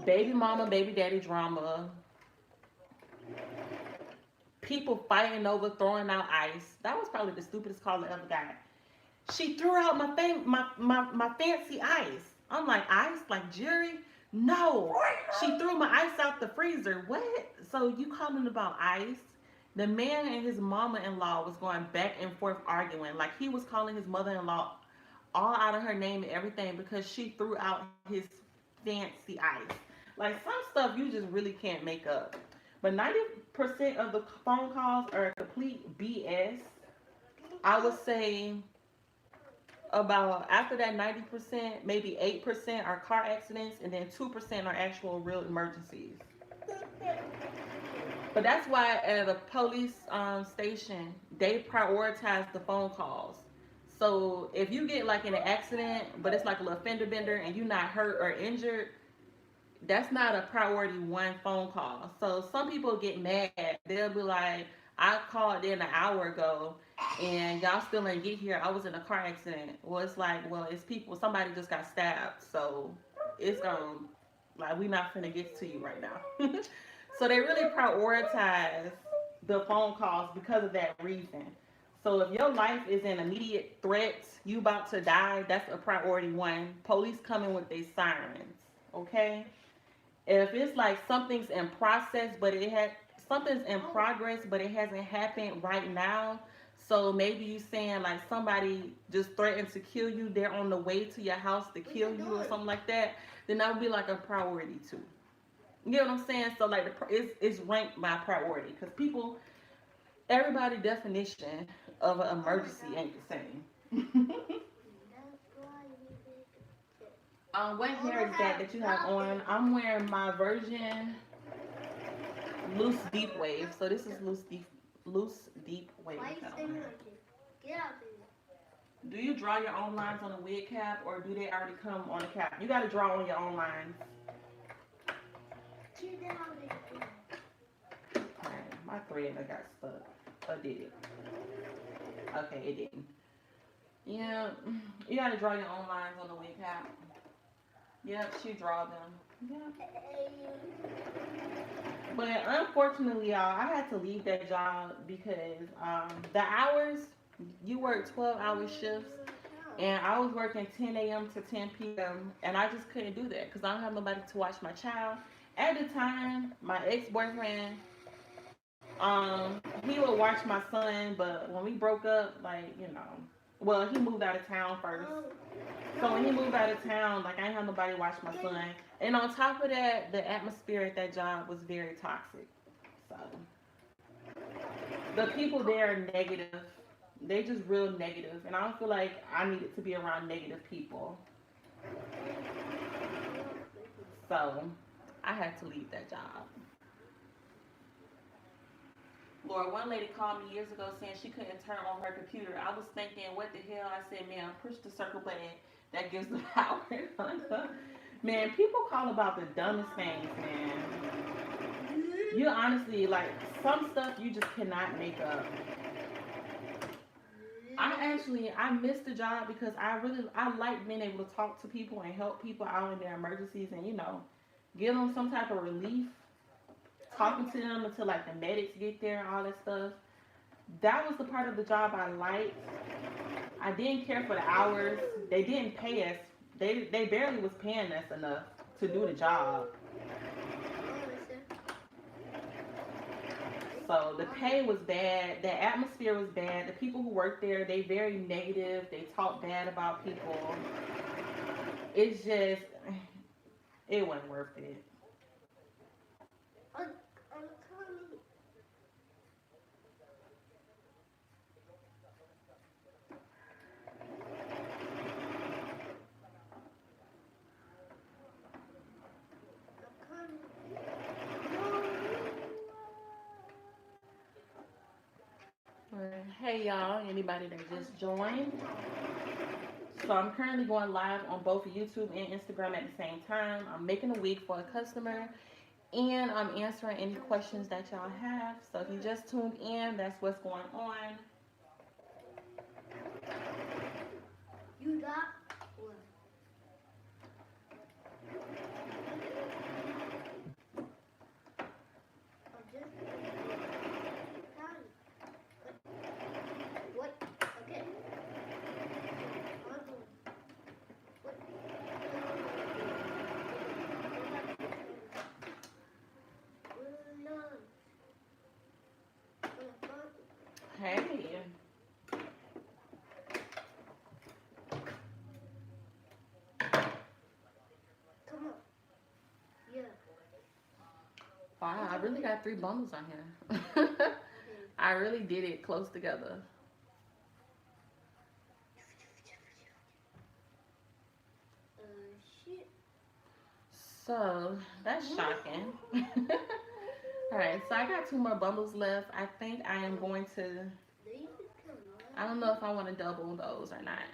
Baby mama, baby daddy drama. People fighting over throwing out ice. That was probably the stupidest call I ever got. She threw out my fancy ice. I'm like, ice? Like Jerry? No. She threw my ice out the freezer. What? So you calling about ice? The man and his mama-in-law was going back and forth arguing. Like he was calling his mother-in-law all out of her name and everything because she threw out his fancy ice. Like some stuff you just really can't make up. But 90% of the phone calls are complete BS. I would say about after that 90%, maybe 8% are car accidents and then 2% are actual real emergencies. But that's why at a police station, they prioritize the phone calls. So if you get like in an accident, but it's like a little fender bender and you're not hurt or injured, that's not a priority one phone call. So some people get mad. They'll be like, I called in an hour ago and y'all still didn't get here. I was in a car accident. Well, it's like, well, it's people, somebody just got stabbed. So it's going to, like, we not finna get to you right now. So they really prioritize the phone calls because of that reason. So if your life is in immediate threat, you about to die, that's a priority one. Police coming with their sirens. Okay? If it's like something's in process but it had something's in progress but it hasn't happened right now, so maybe you saying like somebody just threatened to kill you, they're on the way to your house to kill you or something like that, then that would be like a priority too. You get what I'm saying? So like it's ranked by priority because people, everybody definition of an emergency ain't the same. What hair is that you have on? I'm wearing my Virgin loose deep wave. So this is loose deep wave. Why you staying like this? Get out there. Do you draw your own lines on a wig cap or do they already come on a cap? You gotta draw on your own lines. Get out there. Alright, my thread I got stuck. Or did it? Okay, it didn't. Yeah, you gotta draw your own lines on the wig cap. Yep, she draw them. Yeah. But unfortunately, y'all, I had to leave that job because the hours, you work 12-hour shifts, and I was working 10 a.m. to 10 p.m., and I just couldn't do that because I don't have nobody to watch my child. At the time, my ex-boyfriend, he would watch my son, but when we broke up, like, you know, well, he moved out of town first. So when he moved out of town, like, I ain't have nobody watch my son. And on top of that, the atmosphere at that job was very toxic. So the people there are negative. They just real negative. And I don't feel like I needed to be around negative people. So I had to leave that job. Lord, one lady called me years ago saying she couldn't turn on her computer. I was thinking, what the hell? I said, man, push the circle button that gives the power. Man, people call about the dumbest things, man. You honestly, like, some stuff you just cannot make up. I missed the job because I like being able to talk to people and help people out in their emergencies and, you know, give them some type of relief. Talking to them until like the medics get there and all that stuff. That was the part of the job I liked. I didn't care for the hours. They didn't pay us. They barely was paying us enough to do the job. So the pay was bad. The atmosphere was bad. The people who worked there, they very negative. They talk bad about people. It's just, it wasn't worth it. Hey y'all, anybody that just joined. So I'm currently going live on both YouTube and Instagram at the same time. I'm making a wig for a customer and I'm answering any questions that y'all have. So if you just tuned in, that's what's going on. You got one. What? Okay. Hey. Come on. Yeah. Wow, I really got 3 bundles on here. I really did it close together. Shit. So that's shocking. Alright, so I got 2 more bundles left. I think I am going to, I don't know if I want to double those or not.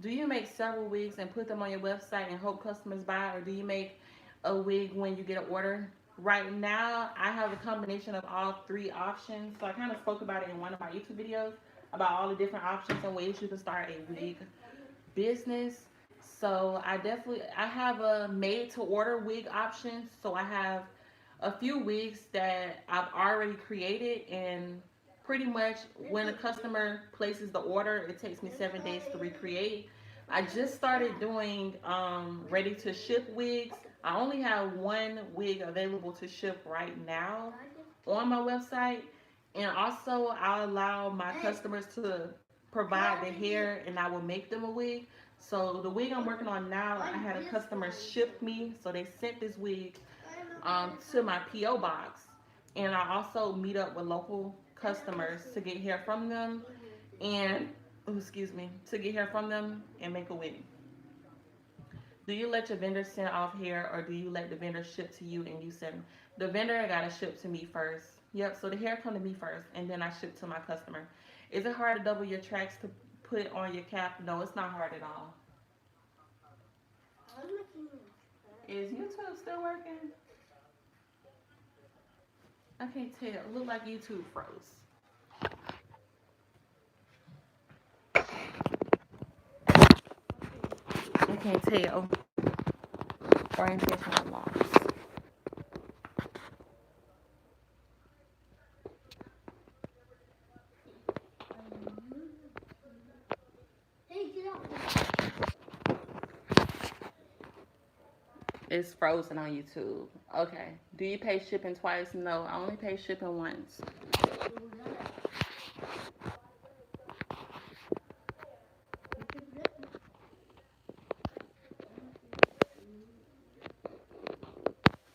Do you make several wigs and put them on your website and hope customers buy, or do you make a wig when you get an order. Right now, I have a combination of all three options. So I kind of spoke about it in one of my YouTube videos about all the different options and ways you can start a wig business. So I have a made to order wig option. So I have a few wigs that I've already created, and pretty much when a customer places the order, it takes me 7 days to recreate. I just started doing ready to ship wigs. I only have one wig available to ship right now on my website, and also I'll allow my customers to provide the hair, and I will make them a wig. So the wig I'm working on now, I had a customer ship me, so they sent this wig to my PO box, and I also meet up with local customers to get hair from them, and excuse me, to get hair from them and make a wig. Do you let your vendor send off hair, or do you let the vendor ship to you and you send? The vendor gotta ship to me first. Yep. So the hair come to me first, and then I ship to my customer. Is it hard to double your tracks to put on your cap? No, it's not hard at all. Is YouTube still working? I can't tell. It look like YouTube froze. I can't tell. Orientation lost. Hey, get out. It's frozen on YouTube. Okay. Do you pay shipping twice? No, I only pay shipping once.